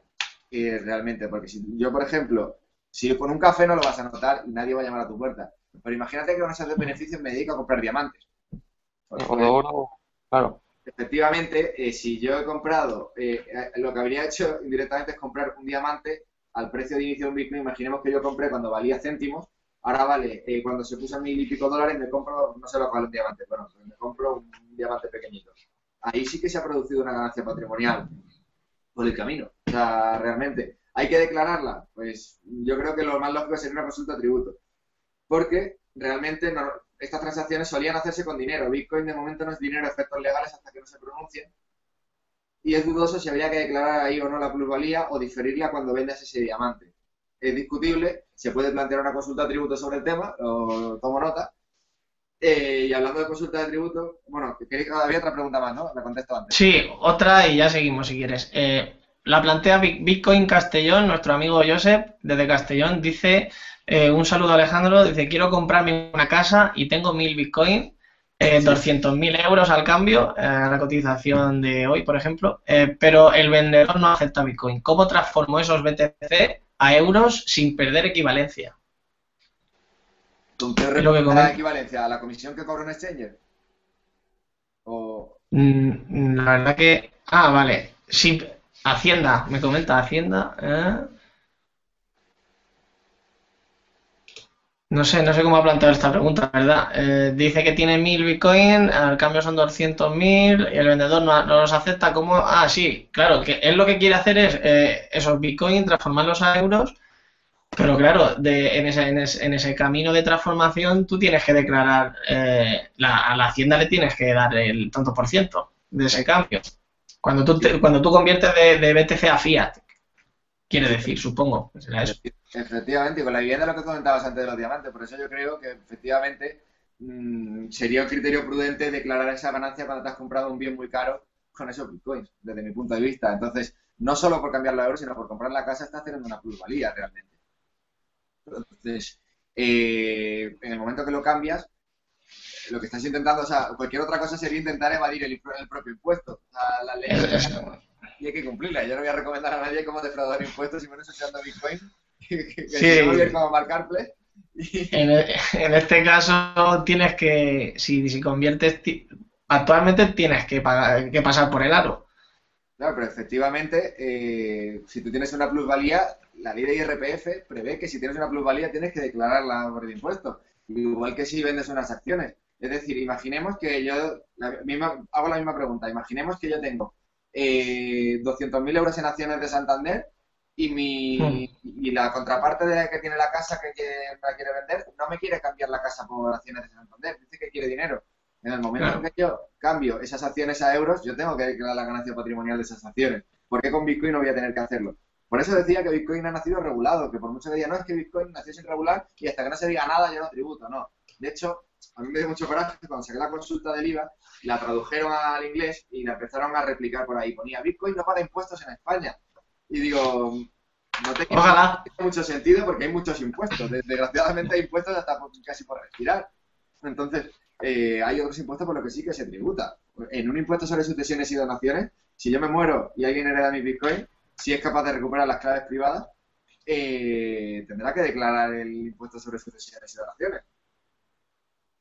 realmente, porque si yo, por ejemplo, si con un café no lo vas a notar y nadie va a llamar a tu puerta, pero imagínate que con esos beneficios me dedico a comprar diamantes. O de oro, claro. Efectivamente, si yo he comprado, lo que habría hecho indirectamente es comprar un diamante al precio de inicio de un Bitcoin. Imaginemos que yo compré cuando valía céntimos, ahora vale, cuando se puso a $1000 y pico, me compro, no sé lo que vale un diamante, bueno, me compro un diamante pequeñito. Ahí sí que se ha producido una ganancia patrimonial por el camino. sea, realmente, ¿hay que declararla? Pues yo creo que lo más lógico sería una consulta de tributo. Porque realmente estas transacciones solían hacerse con dinero. Bitcoin de momento no es dinero a efectos legales hasta que no se pronuncien. Y es dudoso si habría que declarar ahí o no la plusvalía o diferirla cuando vendas ese diamante. Es discutible, se puede plantear una consulta de tributo sobre el tema, lo tomo nota. Y hablando de consulta de tributo, bueno, había otra pregunta más, ¿no? La contesto antes. Sí, otra y ya seguimos si quieres. La plantea Bitcoin Castellón, nuestro amigo Josep, desde Castellón, dice, un saludo a Alejandro, dice, quiero comprarme una casa y tengo 1000 Bitcoin, 200.000 euros al cambio, la cotización de hoy, por ejemplo, pero el vendedor no acepta Bitcoin. ¿Cómo transformo esos BTC a euros sin perder equivalencia? ¿Con qué representa la equivalencia? ¿A la comisión que cobra un exchanger? ¿O...? La verdad que... Ah, vale. Sí, Hacienda, me comenta Hacienda. No sé cómo ha planteado esta pregunta, la verdad. Dice que tiene 1000 Bitcoin, al cambio son 200.000 y el vendedor no los acepta. ¿Cómo? Ah, sí, claro, que él lo que quiere hacer es esos Bitcoin, transformarlos a euros, pero claro, en ese camino de transformación tú tienes que declarar, a la Hacienda le tienes que dar el tanto por ciento de ese cambio. Cuando tú conviertes de BTC a Fiat, quiere decir, supongo, que será eso. Efectivamente, y con la vivienda lo que comentabas antes de los diamantes, por eso yo creo que efectivamente sería un criterio prudente declarar esa ganancia cuando te has comprado un bien muy caro con esos bitcoins, desde mi punto de vista. Entonces, no solo por cambiarlo a euros, sino por comprar la casa estás teniendo una plusvalía realmente. Entonces, en el momento que lo cambias, lo que estás intentando, o sea, cualquier otra cosa sería intentar evadir el propio impuesto. O sea, la ley y hay que cumplirla. Yo no voy a recomendar a nadie cómo defraudar impuestos y menos usando Bitcoin. Que se muy bien como marcarle. En este caso tienes que, si conviertes, actualmente tienes que pasar por el aro. Claro, pero efectivamente, si tú tienes una plusvalía, la ley de IRPF prevé que si tienes una plusvalía tienes que declararla por el impuesto. Igual que si vendes unas acciones. Es decir, imaginemos que yo hago la misma pregunta. Imaginemos que yo tengo 200.000 euros en acciones de Santander y la contraparte de que tiene la casa que la quiere vender no me quiere cambiar la casa por acciones de Santander, dice que quiere dinero. En el momento en que yo cambio esas acciones a euros, yo tengo que declarar la ganancia patrimonial de esas acciones. ¿Por qué con Bitcoin no voy a tener que hacerlo? Por eso decía que Bitcoin ha nacido regulado, que por mucho que diga, no, es que Bitcoin nació sin regular y hasta que no se diga nada yo no tributo, no. De hecho, a mí me dio mucho coraje cuando saqué la consulta del IVA, la tradujeron al inglés y la empezaron a replicar por ahí. Ponía, Bitcoin no paga impuestos en España. Y digo, no tiene mucho sentido porque hay muchos impuestos. Desgraciadamente hay impuestos hasta casi por respirar. Entonces, hay otros impuestos por los que sí que se tributa. En un impuesto sobre sucesiones y donaciones, si yo me muero y alguien hereda mi Bitcoin, si es capaz de recuperar las claves privadas, tendrá que declarar el impuesto sobre sucesiones y donaciones.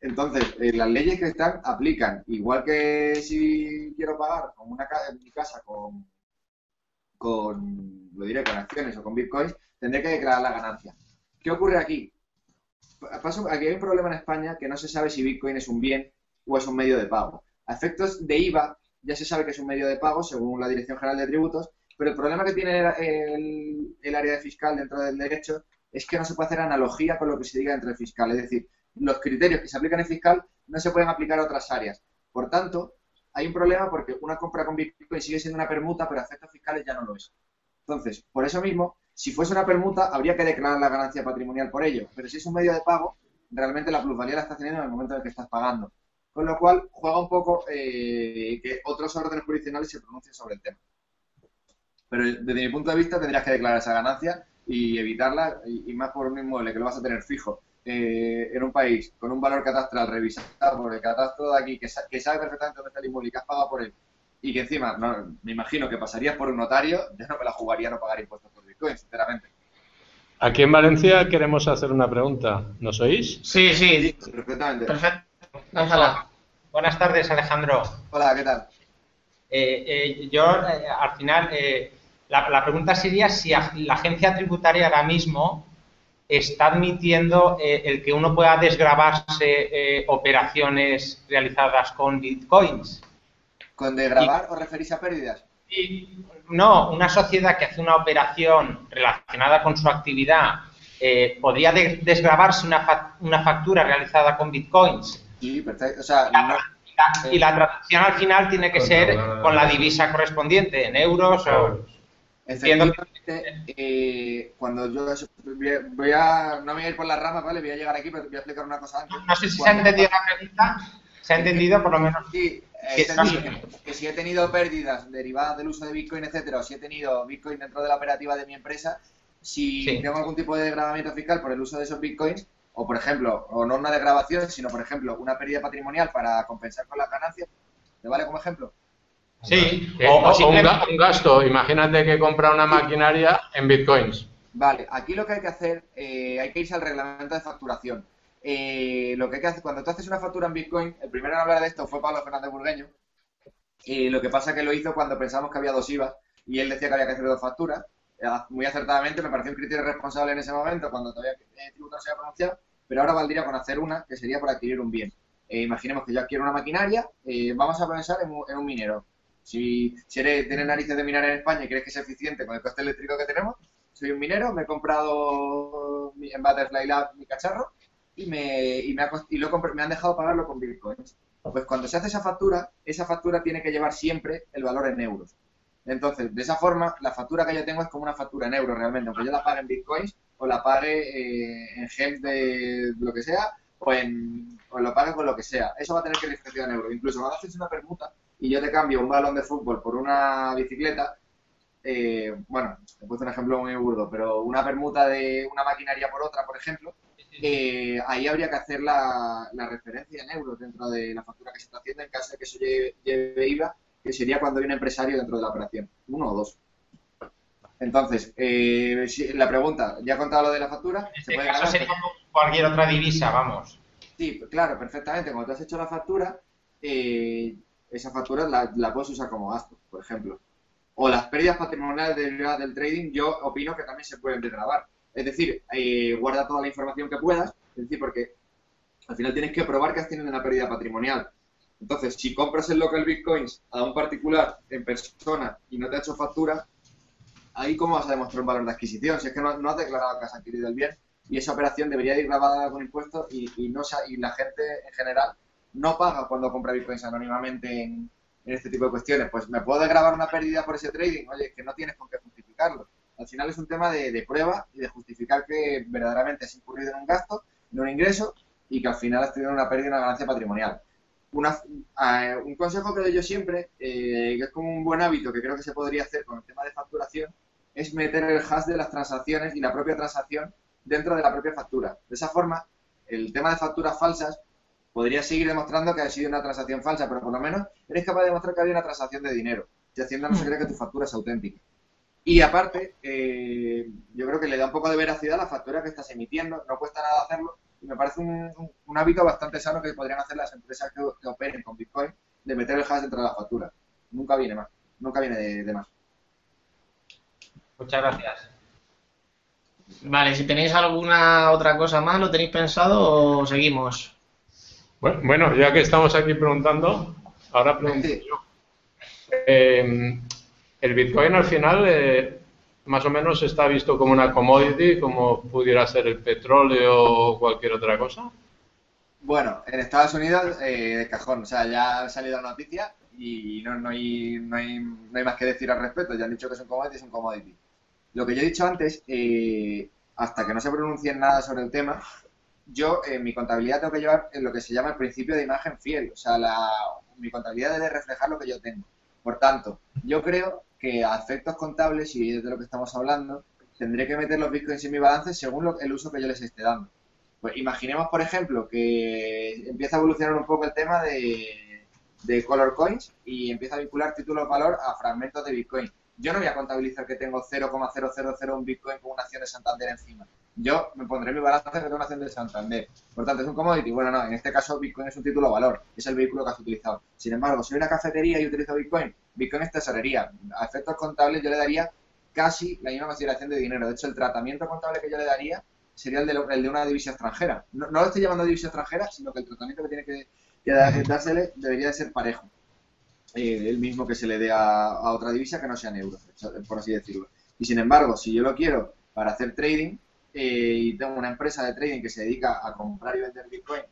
Entonces, las leyes que están aplican. Igual que si quiero pagar con en mi casa lo diré, con acciones o con bitcoins, tendré que declarar la ganancia. ¿Qué ocurre aquí? Aquí hay un problema en España que no se sabe si Bitcoin es un bien o es un medio de pago. A efectos de IVA ya se sabe que es un medio de pago según la Dirección General de Tributos, pero el problema que tiene el área de fiscal dentro del derecho es que no se puede hacer analogía con lo que se diga dentro del fiscal. Es decir, los criterios que se aplican en fiscal no se pueden aplicar a otras áreas. Por tanto, hay un problema porque una compra con Bitcoin sigue siendo una permuta, pero a efectos fiscales ya no lo es. Entonces, por eso mismo, si fuese una permuta, habría que declarar la ganancia patrimonial por ello. Pero si es un medio de pago, realmente la plusvalía la estás teniendo en el momento en el que estás pagando. Con lo cual, juega un poco que otros órdenes jurisdiccionales se pronuncien sobre el tema. Pero desde mi punto de vista, tendrías que declarar esa ganancia y evitarla, y más por un inmueble que lo vas a tener fijo en un país con un valor catastral revisado por el catastro de aquí, que sabe perfectamente dónde está el inmueble y que has pagado por él, y que encima, me imagino que pasarías por un notario, yo no me la jugaría no pagar impuestos por Bitcoin, sinceramente. Aquí en Valencia queremos hacer una pregunta. ¿Nos oís? Sí, perfectamente. Perfecto. Lánzala. Buenas tardes, Alejandro. Hola, ¿qué tal? Yo, al final, la pregunta sería si la agencia tributaria ahora mismo está admitiendo el que uno pueda desgravarse operaciones realizadas con bitcoins. ¿Con desgravar os referís a pérdidas? No, una sociedad que hace una operación relacionada con su actividad podría desgravarse una factura realizada con bitcoins. Sí, perfecto. O sea, Y la transacción al final tiene que ser con la divisa correspondiente, en euros o... Efectivamente, cuando yo no me voy a ir por las ramas, ¿vale? Voy a llegar aquí, pero te voy a explicar una cosa antes. No sé si se ha entendido la pregunta. ¿Se ha entendido por lo menos? Sí, que si he tenido pérdidas derivadas del uso de Bitcoin, etcétera, o si he tenido Bitcoin dentro de la operativa de mi empresa, si tengo algún tipo de desgravamiento fiscal por el uso de esos Bitcoins, o por ejemplo, o no una desgravación, sino por ejemplo, una pérdida patrimonial para compensar con las ganancias, ¿te vale como ejemplo? Sí, o un gasto. Imagínate que compra una maquinaria en bitcoins. Vale, aquí lo que hay que hacer, hay que irse al reglamento de facturación. Lo que hay que hacer, cuando tú haces una factura en Bitcoin, el primero en hablar de esto fue Pablo Fernández Burgueño, y lo que pasa es que lo hizo cuando pensamos que había 2 IVA, y él decía que había que hacer 2 facturas, muy acertadamente, me pareció un criterio responsable en ese momento, cuando todavía el tributo no se había pronunciado, pero ahora valdría con hacer una, que sería por adquirir un bien. Imaginemos que yo adquiero una maquinaria, vamos a pensar en un minero. Si tienes narices de minar en España y crees que es eficiente con el coste eléctrico que tenemos, soy un minero, me he comprado en Butterfly Lab mi cacharro y me han dejado pagarlo con bitcoins. Pues cuando se hace esa factura tiene que llevar siempre el valor en euros. Entonces, de esa forma, la factura que yo tengo es como una factura en euros realmente, aunque yo la pague en bitcoins o la pague en gems de lo que sea o lo pague con lo que sea. Eso va a tener que reflejar en euros. Incluso cuando haces una permuta y yo te cambio un balón de fútbol por una bicicleta, bueno, he puesto un ejemplo muy burdo, pero una permuta de una maquinaria por otra, por ejemplo, ahí habría que hacer la referencia en euros dentro de la factura que se está haciendo en caso de que eso lleve IVA, que sería cuando hay un empresario dentro de la operación, 1 o 2. Entonces, la pregunta, ya he contado lo de la factura. En este caso sería como cualquier otra divisa, vamos. Sí, claro, perfectamente. Cuando te has hecho la factura, esa factura la puedes usar como gasto, por ejemplo. O las pérdidas patrimoniales derivadas del trading, yo opino que también se pueden desgravar. Es decir, guarda toda la información que puedas, es decir, porque al final tienes que probar que has tenido una pérdida patrimonial. Entonces, si compras el local bitcoins a un particular en persona y no te ha hecho factura, ahí cómo vas a demostrar un valor de adquisición, si es que no has declarado que has adquirido el bien, y esa operación debería ir grabada con impuestos y la gente en general no paga cuando compra bitcoins anónimamente en este tipo de cuestiones. Pues me puedo grabar una pérdida por ese trading, oye, es que no tienes con qué justificarlo. Al final es un tema de prueba y de justificar que verdaderamente has incurrido en un gasto, en un ingreso, y que al final has tenido una pérdida y una ganancia patrimonial. Un consejo que doy yo siempre, que es como un buen hábito que creo que se podría hacer con el tema de facturación, es meter el hash de las transacciones y la propia transacción dentro de la propia factura. De esa forma, el tema de facturas falsas podría seguir demostrando que ha sido una transacción falsa, pero por lo menos eres capaz de demostrar que había una transacción de dinero. Si Hacienda no se cree que tu factura es auténtica. Y aparte, yo creo que le da un poco de veracidad a la factura que estás emitiendo, no cuesta nada hacerlo, y me parece un hábito bastante sano que podrían hacer las empresas que operen con Bitcoin, de meter el hash dentro de la factura. Nunca viene de más. Muchas gracias. Vale, si tenéis alguna otra cosa más, ¿lo tenéis pensado o seguimos? Bueno, ya que estamos aquí preguntando, ahora pregunto yo. El Bitcoin al final más o menos está visto como una commodity, como pudiera ser el petróleo o cualquier otra cosa. Bueno, en Estados Unidos, de cajón, o sea, ya ha salido la noticia y no hay más que decir al respecto. Ya han dicho que es un commodity. Lo que yo he dicho antes, hasta que no se pronuncie nada sobre el tema, yo en mi contabilidad tengo que llevar lo que se llama el principio de imagen fiel. O sea, mi contabilidad debe reflejar lo que yo tengo. Por tanto, yo creo que a efectos contables, y es de lo que estamos hablando, tendré que meter los bitcoins en mi balance según el uso que yo les esté dando. Pues imaginemos, por ejemplo, que empieza a evolucionar un poco el tema de Color Coins y empieza a vincular títulos de valor a fragmentos de Bitcoin. Yo no voy a contabilizar que tengo 0,0001 Bitcoin con una acción de Santander encima. Yo me pondré en mi balance que tengo una acción de Santander. Por tanto, ¿es un commodity? Bueno, no, en este caso Bitcoin es un título de valor, es el vehículo que has utilizado. Sin embargo, soy una cafetería y utilizo Bitcoin, Bitcoin es tesorería. A efectos contables yo le daría casi la misma consideración de dinero. De hecho, el tratamiento contable que yo le daría sería el de una divisa extranjera. No lo estoy llamando divisa extranjera, sino que el tratamiento que tiene que dársele debería de ser parejo. el mismo que se le dé a otra divisa que no sean euros, por así decirlo. Y sin embargo, si yo lo quiero para hacer trading y tengo una empresa de trading que se dedica a comprar y vender Bitcoin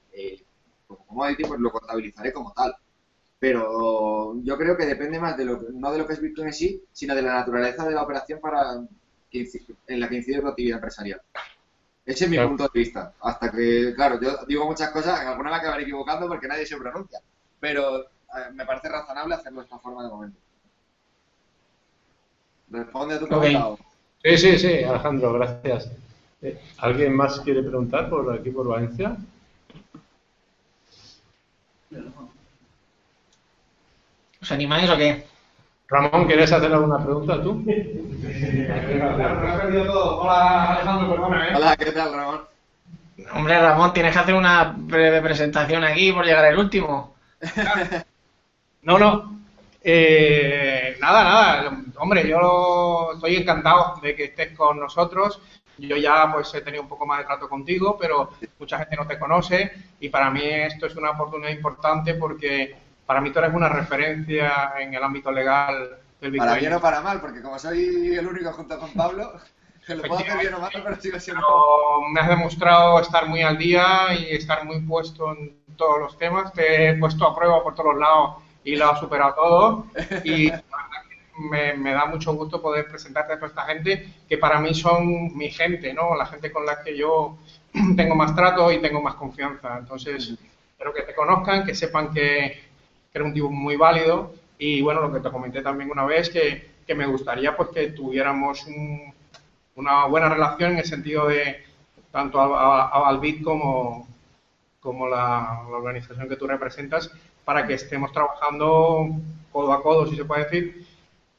como commodity, pues lo contabilizaré como tal. Pero yo creo que depende más no de lo que es Bitcoin en sí, sino de la naturaleza de la operación en la que incide la actividad empresarial. Ese es mi punto de vista. Hasta que, claro, yo digo muchas cosas, en algunas me acabaré equivocando porque nadie se pronuncia. Pero me parece razonable hacerlo de esta forma de momento. ¿Responde a tu pregunta? Okay. Sí, Alejandro, gracias. ¿Alguien más quiere preguntar por aquí, por Valencia? ¿Os animáis o qué? Ramón, ¿quieres hacer alguna pregunta tú? Me he perdido todo. Hola, Alejandro, perdona, Hola, ¿qué tal, Ramón? Hombre, Ramón, tienes que hacer una breve presentación aquí por llegar el último. No. Nada. Hombre, yo estoy encantado de que estés con nosotros. Yo ya pues he tenido un poco más de trato contigo, pero mucha gente no te conoce y para mí esto es una oportunidad importante porque para mí tú eres una referencia en el ámbito legal del Bitcoin. Para bien o para mal, porque como soy el único junto con Pablo, que lo puedo hacer bien o mal, pero sigo siendo... Me has demostrado estar muy al día y estar muy puesto en todos los temas. Te he puesto a prueba por todos los lados y lo has superado todo. Y me da mucho gusto poder presentarte a toda esta gente que para mí son mi gente, ¿no? La gente con la que yo tengo más trato y tengo más confianza. Entonces, espero que te conozcan, que sepan que eres un tipo muy válido. Y bueno, lo que te comenté también una vez, que me gustaría pues que tuviéramos una buena relación en el sentido de tanto a Albit como la organización que tú representas, para que estemos trabajando codo a codo, si se puede decir,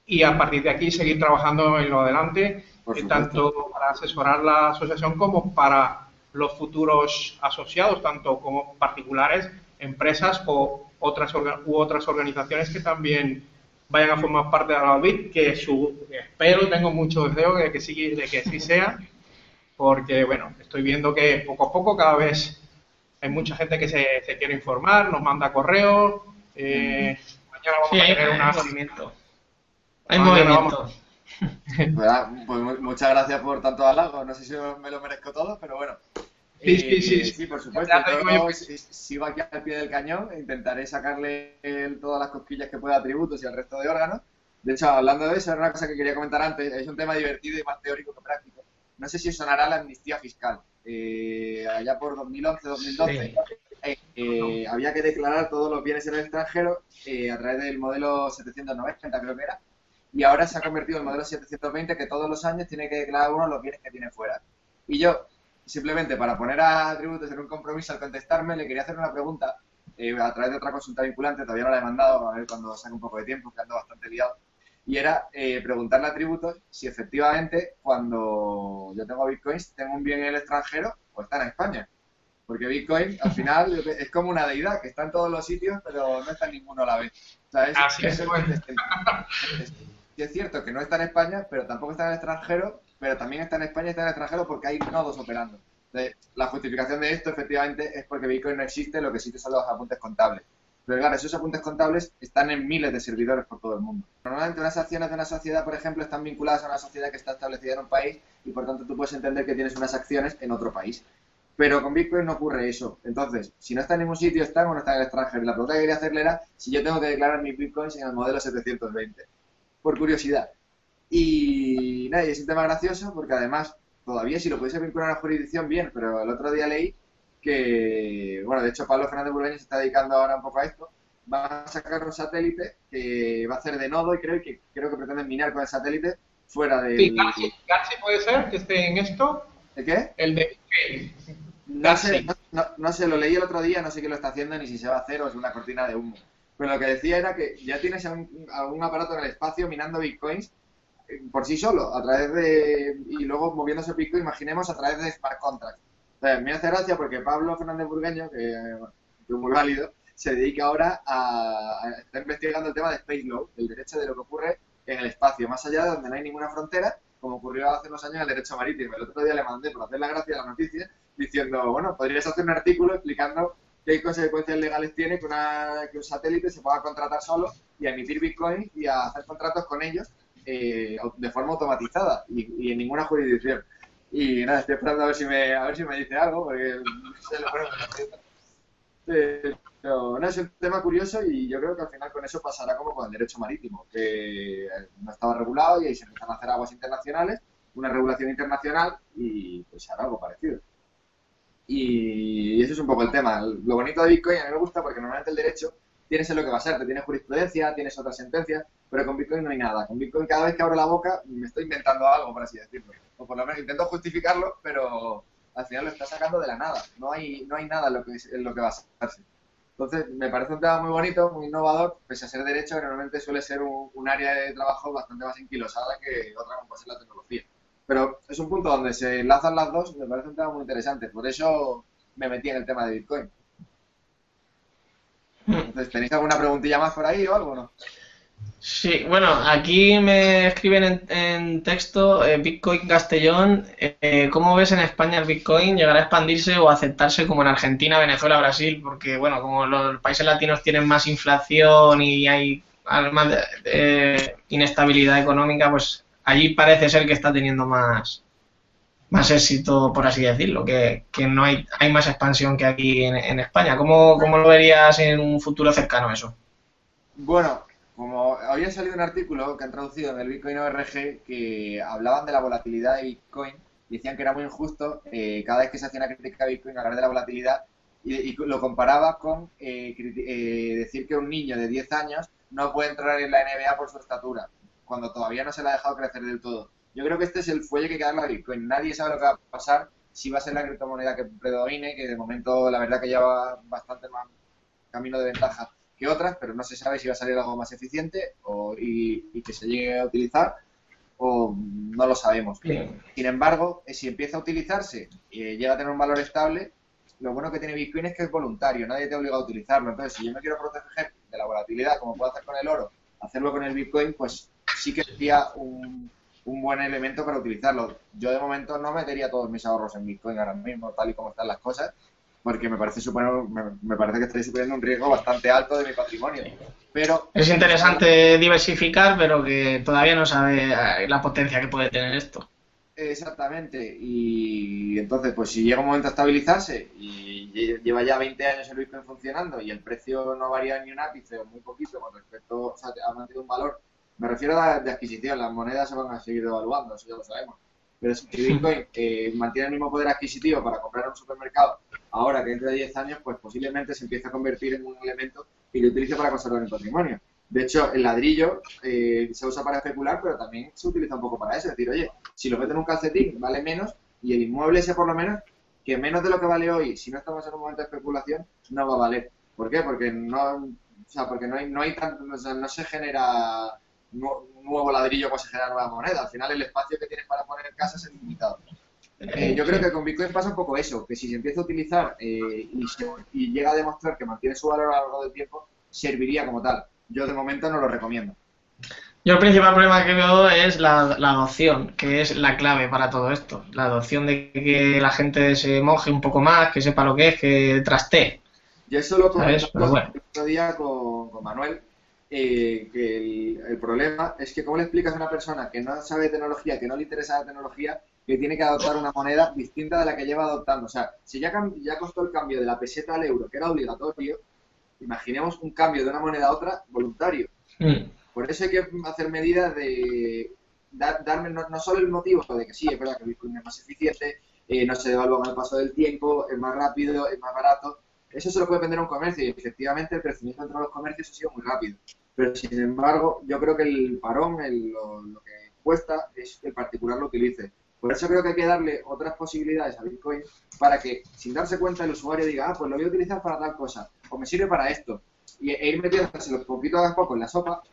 y a partir de aquí seguir trabajando en lo adelante, tanto para asesorar la asociación como para los futuros asociados, tanto como particulares, empresas o otras organizaciones que también vayan a formar parte de la Albit, que espero y tengo mucho deseo de que sí sea, porque bueno, estoy viendo que poco a poco cada vez hay mucha gente que se quiere informar, nos manda correos, mañana vamos a tener un movimiento. Hay mañana movimiento. Pues muchas gracias por tanto halago, no sé si me lo merezco todo, pero bueno. Sí, por supuesto. Yo sigo aquí al pie del cañón, intentaré sacarle todas las cosquillas que pueda a tributos y al resto de órganos. De hecho, hablando de eso, era una cosa que quería comentar antes, es un tema divertido y más teórico que práctico. No sé si os sonará la amnistía fiscal. Allá por 2011-2012 había que declarar todos los bienes en el extranjero a través del modelo 790, creo que era, y ahora se ha convertido en el modelo 720, que todos los años tiene que declarar uno los bienes que tiene fuera. Y yo, simplemente para poner a tributos en un compromiso al contestarme, le quería hacer una pregunta a través de otra consulta vinculante, todavía no la he mandado, a ver cuando saque un poco de tiempo, que ando bastante liado, y era preguntarle a tributos si efectivamente cuando yo tengo bitcoins, tengo un bien en el extranjero o está en España. Porque Bitcoin, al final, es como una deidad, que está en todos los sitios, pero no está en ninguno a la vez. O sea, es cierto que no está en España, pero tampoco está en el extranjero, pero también está en España y está en el extranjero porque hay nodos operando. Entonces, la justificación de esto, efectivamente, es porque Bitcoin no existe, lo que existe son los apuntes contables. Pero claro, esos apuntes contables están en miles de servidores por todo el mundo. Normalmente unas acciones de una sociedad, por ejemplo, están vinculadas a una sociedad que está establecida en un país y por tanto tú puedes entender que tienes unas acciones en otro país. Pero con Bitcoin no ocurre eso. Entonces, si no está en ningún sitio, están o no están en el extranjero. Y la pregunta que quería hacerle era si yo tengo que declarar mis Bitcoins en el modelo 720. Por curiosidad. Y nada, y es un tema gracioso porque además, todavía si lo pudiese vincular a una jurisdicción, bien, pero el otro día leí que, bueno, de hecho Pablo Fernández Burgueño se está dedicando ahora un poco a esto, va a sacar un satélite que va a hacer de nodo y creo que pretenden minar con el satélite fuera del... Sí, Garchi puede ser que esté en esto. ¿El qué? El de Bitcoin. No sé, lo leí el otro día, no sé qué lo está haciendo ni si se va a hacer o es una cortina de humo. Pero lo que decía era que ya tienes a un aparato en el espacio minando bitcoins por sí solo, a través de... y luego moviéndose Bitcoin, imaginemos, a través de smart contracts. Entonces, me hace gracia porque Pablo Fernández Burgueño, que es muy válido, se dedica ahora está investigando el tema de Space Law, el derecho de lo que ocurre en el espacio, más allá de donde no hay ninguna frontera, como ocurrió hace unos años en el derecho marítimo. El otro día le mandé, por hacer la gracia, la noticia, diciendo, bueno, podrías hacer un artículo explicando qué consecuencias legales tiene que un satélite se pueda contratar solo y a emitir Bitcoin y a hacer contratos con ellos de forma automatizada y en ninguna jurisdicción. Y nada, estoy esperando a ver si me dice algo, porque se le pone una cabeza. Pero no, es un tema curioso y yo creo que al final con eso pasará como con el derecho marítimo, que no estaba regulado y ahí se empiezan a hacer aguas internacionales, una regulación internacional y pues hará algo parecido. Y eso es un poco el tema. Lo bonito de Bitcoin a mí me gusta porque normalmente el derecho tienes en lo que basarte, tienes jurisprudencia, tienes otras sentencias, pero con Bitcoin no hay nada. Con Bitcoin cada vez que abro la boca me estoy inventando algo, por así decirlo. O por lo menos intento justificarlo, pero al final lo está sacando de la nada. No hay nada en lo que basarse. Entonces, me parece un tema muy bonito, muy innovador, pese a ser derecho, que normalmente suele ser un área de trabajo bastante más enquilosada que otra como puede ser la tecnología. Pero es un punto donde se enlazan las dos, me parece un tema muy interesante. Por eso me metí en el tema de Bitcoin. Entonces, ¿tenéis alguna preguntilla más por ahí o algo, no? Sí, bueno, aquí me escriben en texto Bitcoin Castellón. ¿Cómo ves en España el Bitcoin? ¿Llegará a expandirse o a aceptarse como en Argentina, Venezuela, Brasil? Porque, bueno, como los países latinos tienen más inflación y hay más inestabilidad económica, pues allí parece ser que está teniendo más éxito, por así decirlo, que no hay más expansión que aquí en España. ¿Cómo lo verías en un futuro cercano eso? Bueno, como había salido un artículo que han traducido en el Bitcoin ORG que hablaban de la volatilidad de Bitcoin y decían que era muy injusto cada vez que se hacía una crítica a Bitcoin hablar de la volatilidad y lo comparaba con decir que un niño de 10 años no puede entrar en la NBA por su estatura, cuando todavía no se le ha dejado crecer del todo. Yo creo que este es el fuelle que queda en la Bitcoin. Nadie sabe lo que va a pasar, si va a ser la criptomoneda que predomine, que de momento la verdad que lleva bastante más camino de ventaja que otras, pero no se sabe si va a salir algo más eficiente y que se llegue a utilizar o no lo sabemos. Bien. Sin embargo, si empieza a utilizarse y llega a tener un valor estable, lo bueno que tiene Bitcoin es que es voluntario, nadie te obliga a utilizarlo. Entonces, si yo me quiero proteger de la volatilidad, como puedo hacer con el oro, hacerlo con el Bitcoin, pues sí que sería un buen elemento para utilizarlo. Yo de momento no metería todos mis ahorros en Bitcoin ahora mismo, tal y como están las cosas, porque me parece que estoy suponiendo un riesgo bastante alto de mi patrimonio. Pero es interesante diversificar, pero que todavía no sabe la potencia que puede tener esto. Exactamente, y entonces pues si llega un momento a estabilizarse y lleva ya 20 años el Bitcoin funcionando y el precio no varía ni un ápice o muy poquito con respecto, o sea, ha mantenido un valor, me refiero de adquisición, las monedas se van a seguir devaluando, eso ya lo sabemos, pero si Bitcoin mantiene el mismo poder adquisitivo para comprar en un supermercado ahora que dentro de 10 años, pues posiblemente se empiece a convertir en un elemento y lo utilice para conservar el patrimonio. De hecho, el ladrillo se usa para especular, pero también se utiliza un poco para eso. Es decir, oye, si lo meto en un calcetín vale menos y el inmueble ese por lo menos, que menos de lo que vale hoy, si no estamos en un momento de especulación, no va a valer. ¿Por qué? Porque no se genera un nuevo ladrillo como se genera nueva moneda. Al final el espacio que tienes para poner en casa es limitado. Yo creo que con Bitcoin pasa un poco eso, que si se empieza a utilizar y llega a demostrar que mantiene su valor a lo largo del tiempo, serviría como tal. Yo de momento no lo recomiendo. Yo el principal problema que veo es la adopción, que es la clave para todo esto. La adopción de que la gente se moje un poco más, que sepa lo que es, que trastee. Yo eso lo comenté bueno. el otro día con Manuel, que el problema es que cómo le explicas a una persona que no sabe de tecnología, que no le interesa la tecnología, que tiene que adoptar una moneda distinta de la que lleva adoptando. O sea, si ya costó el cambio de la peseta al euro, que era obligatorio, imaginemos un cambio de una moneda a otra voluntario. Por eso hay que hacer medidas de darme no solo el motivo de que sí, es verdad que Bitcoin es más eficiente, no se devalúa con el paso del tiempo, es más rápido, es más barato. Eso se lo puede vender a un comercio y efectivamente el crecimiento entre los comercios ha sido muy rápido. Pero sin embargo, yo creo que el parón, lo que cuesta es que el particular lo utilice. Por eso creo que hay que darle otras posibilidades a Bitcoin para que, sin darse cuenta, el usuario diga, pues lo voy a utilizar para tal cosa, o me sirve para esto. E ir metiéndose poquito a poco en la sopa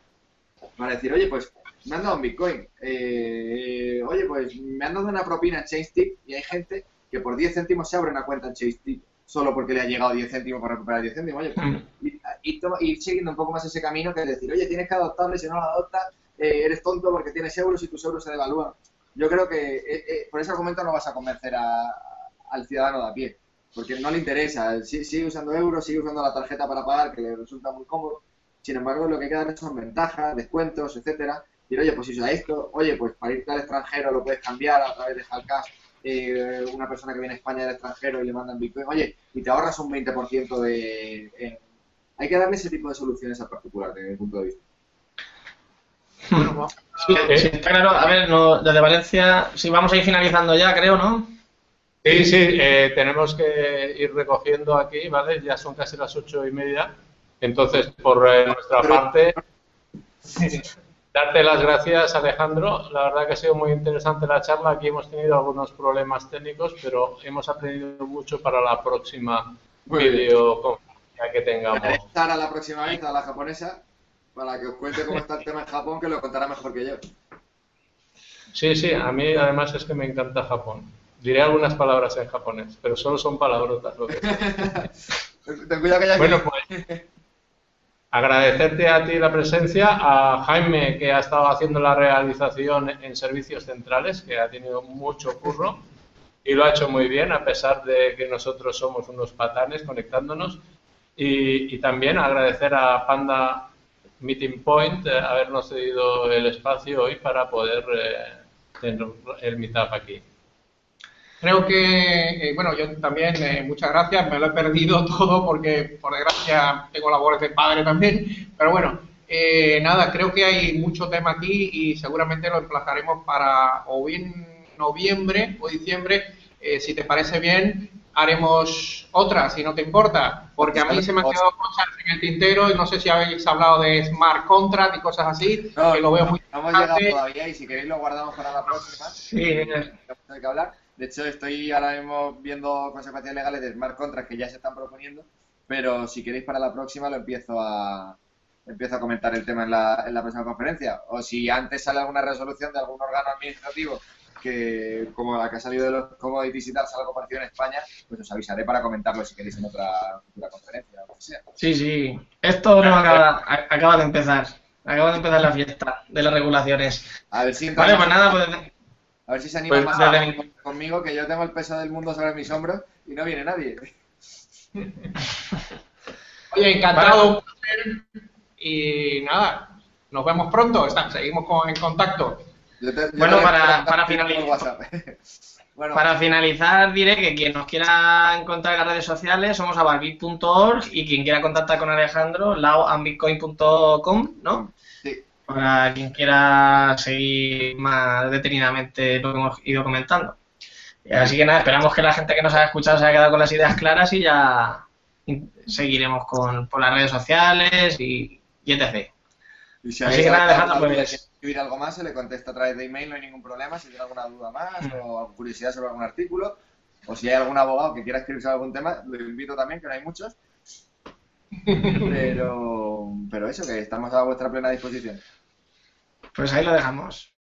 para decir, oye, pues me han dado un Bitcoin, oye, pues me han dado una propina en Chainstick y hay gente que por 10 céntimos se abre una cuenta en Chainstick solo porque le ha llegado 10 céntimos para recuperar 10 céntimos. Oye, pues, ir siguiendo un poco más ese camino que es decir, oye, tienes que adoptarle, si no lo adoptas, eres tonto porque tienes euros y tus euros se devalúan. Yo creo que por ese argumento no vas a convencer al ciudadano de a pie, porque no le interesa. Sigue usando euros, sigue usando la tarjeta para pagar, que le resulta muy cómodo. sin embargo lo que hay que dar son ventajas, descuentos, etcétera. Y oye, pues si usa esto, oye, pues para irte al extranjero lo puedes cambiar a través de Halcash, una persona que viene a España del extranjero y le mandan Bitcoin, oye, y te ahorras un 20% de... hay que darle ese tipo de soluciones al particular, desde mi punto de vista. Sí, está claro. A ver, desde Valencia, sí, vamos a ir finalizando ya, creo, ¿no? Sí, tenemos que ir recogiendo aquí, ¿vale? Ya son casi las 8:30. Entonces, por nuestra parte, darte las gracias, Alejandro. La verdad que ha sido muy interesante la charla. Aquí hemos tenido algunos problemas técnicos, pero hemos aprendido mucho para la próxima videoconferencia que tengamos. Estar a la próxima vez a la japonesa para que os cuente cómo está el tema en Japón, que lo contará mejor que yo. Sí, a mí además es que me encanta Japón. Diré algunas palabras en japonés, pero solo son palabrotas. Ten cuidado que ya... Bueno, pues agradecerte a ti la presencia, a Jaime, que ha estado haciendo la realización en servicios centrales, que ha tenido mucho curro y lo ha hecho muy bien, a pesar de que nosotros somos unos patanes conectándonos. Y también agradecer a Panda Meeting Point habernos cedido el espacio hoy para poder tener el meetup aquí. Creo que, bueno, yo también, muchas gracias, me lo he perdido todo porque, por desgracia, tengo labores de padre también, pero bueno, nada, creo que hay mucho tema aquí y seguramente lo emplazaremos para o bien noviembre o diciembre, si te parece bien, haremos otra, si no te importa, porque a mí se me han quedado cosas en el tintero y no sé si habéis hablado de smart contract y cosas así, no, que lo veo muy no hemos llegado todavía y si queréis lo guardamos para la próxima. Sí. Hay que hablar. De hecho, estoy ahora mismo viendo consecuencias legales de smart contracts que ya se están proponiendo, pero si queréis para la próxima lo empiezo a comentar el tema en la próxima conferencia. O si antes sale alguna resolución de algún órgano administrativo que, como la que ha salido de los commodities y tal, salga compartido en España, pues os avisaré para comentarlo si queréis en otra futura conferencia o lo que sea. Sí. Esto no acaba de empezar. Acaba de empezar la fiesta de las regulaciones. A ver si vale, pues nada, pues... A ver si se anima más a conmigo, que yo tengo el peso del mundo sobre mis hombros y no viene nadie. Oye, encantado. Y nada, nos vemos pronto. Seguimos en contacto. Bueno, para finalizar. Bueno, para finalizar diré que quien nos quiera encontrar en las redes sociales somos abarbit.org y quien quiera contactar con Alejandro, laoandbitcoin.com, ¿no? Sí. Para quien quiera seguir más detenidamente lo que hemos ido comentando. Así que nada, esperamos que la gente que nos haya escuchado se haya quedado con las ideas claras y ya seguiremos por las redes sociales y etc. Y si así que nada, Alejandro, pues... escribir algo más, se le contesta a través de email, no hay ningún problema. Si tiene alguna duda más o curiosidad sobre algún artículo, o si hay algún abogado que quiera escribir sobre algún tema, lo invito también, que no hay muchos. Pero eso, que estamos a vuestra plena disposición. Pues ahí lo dejamos.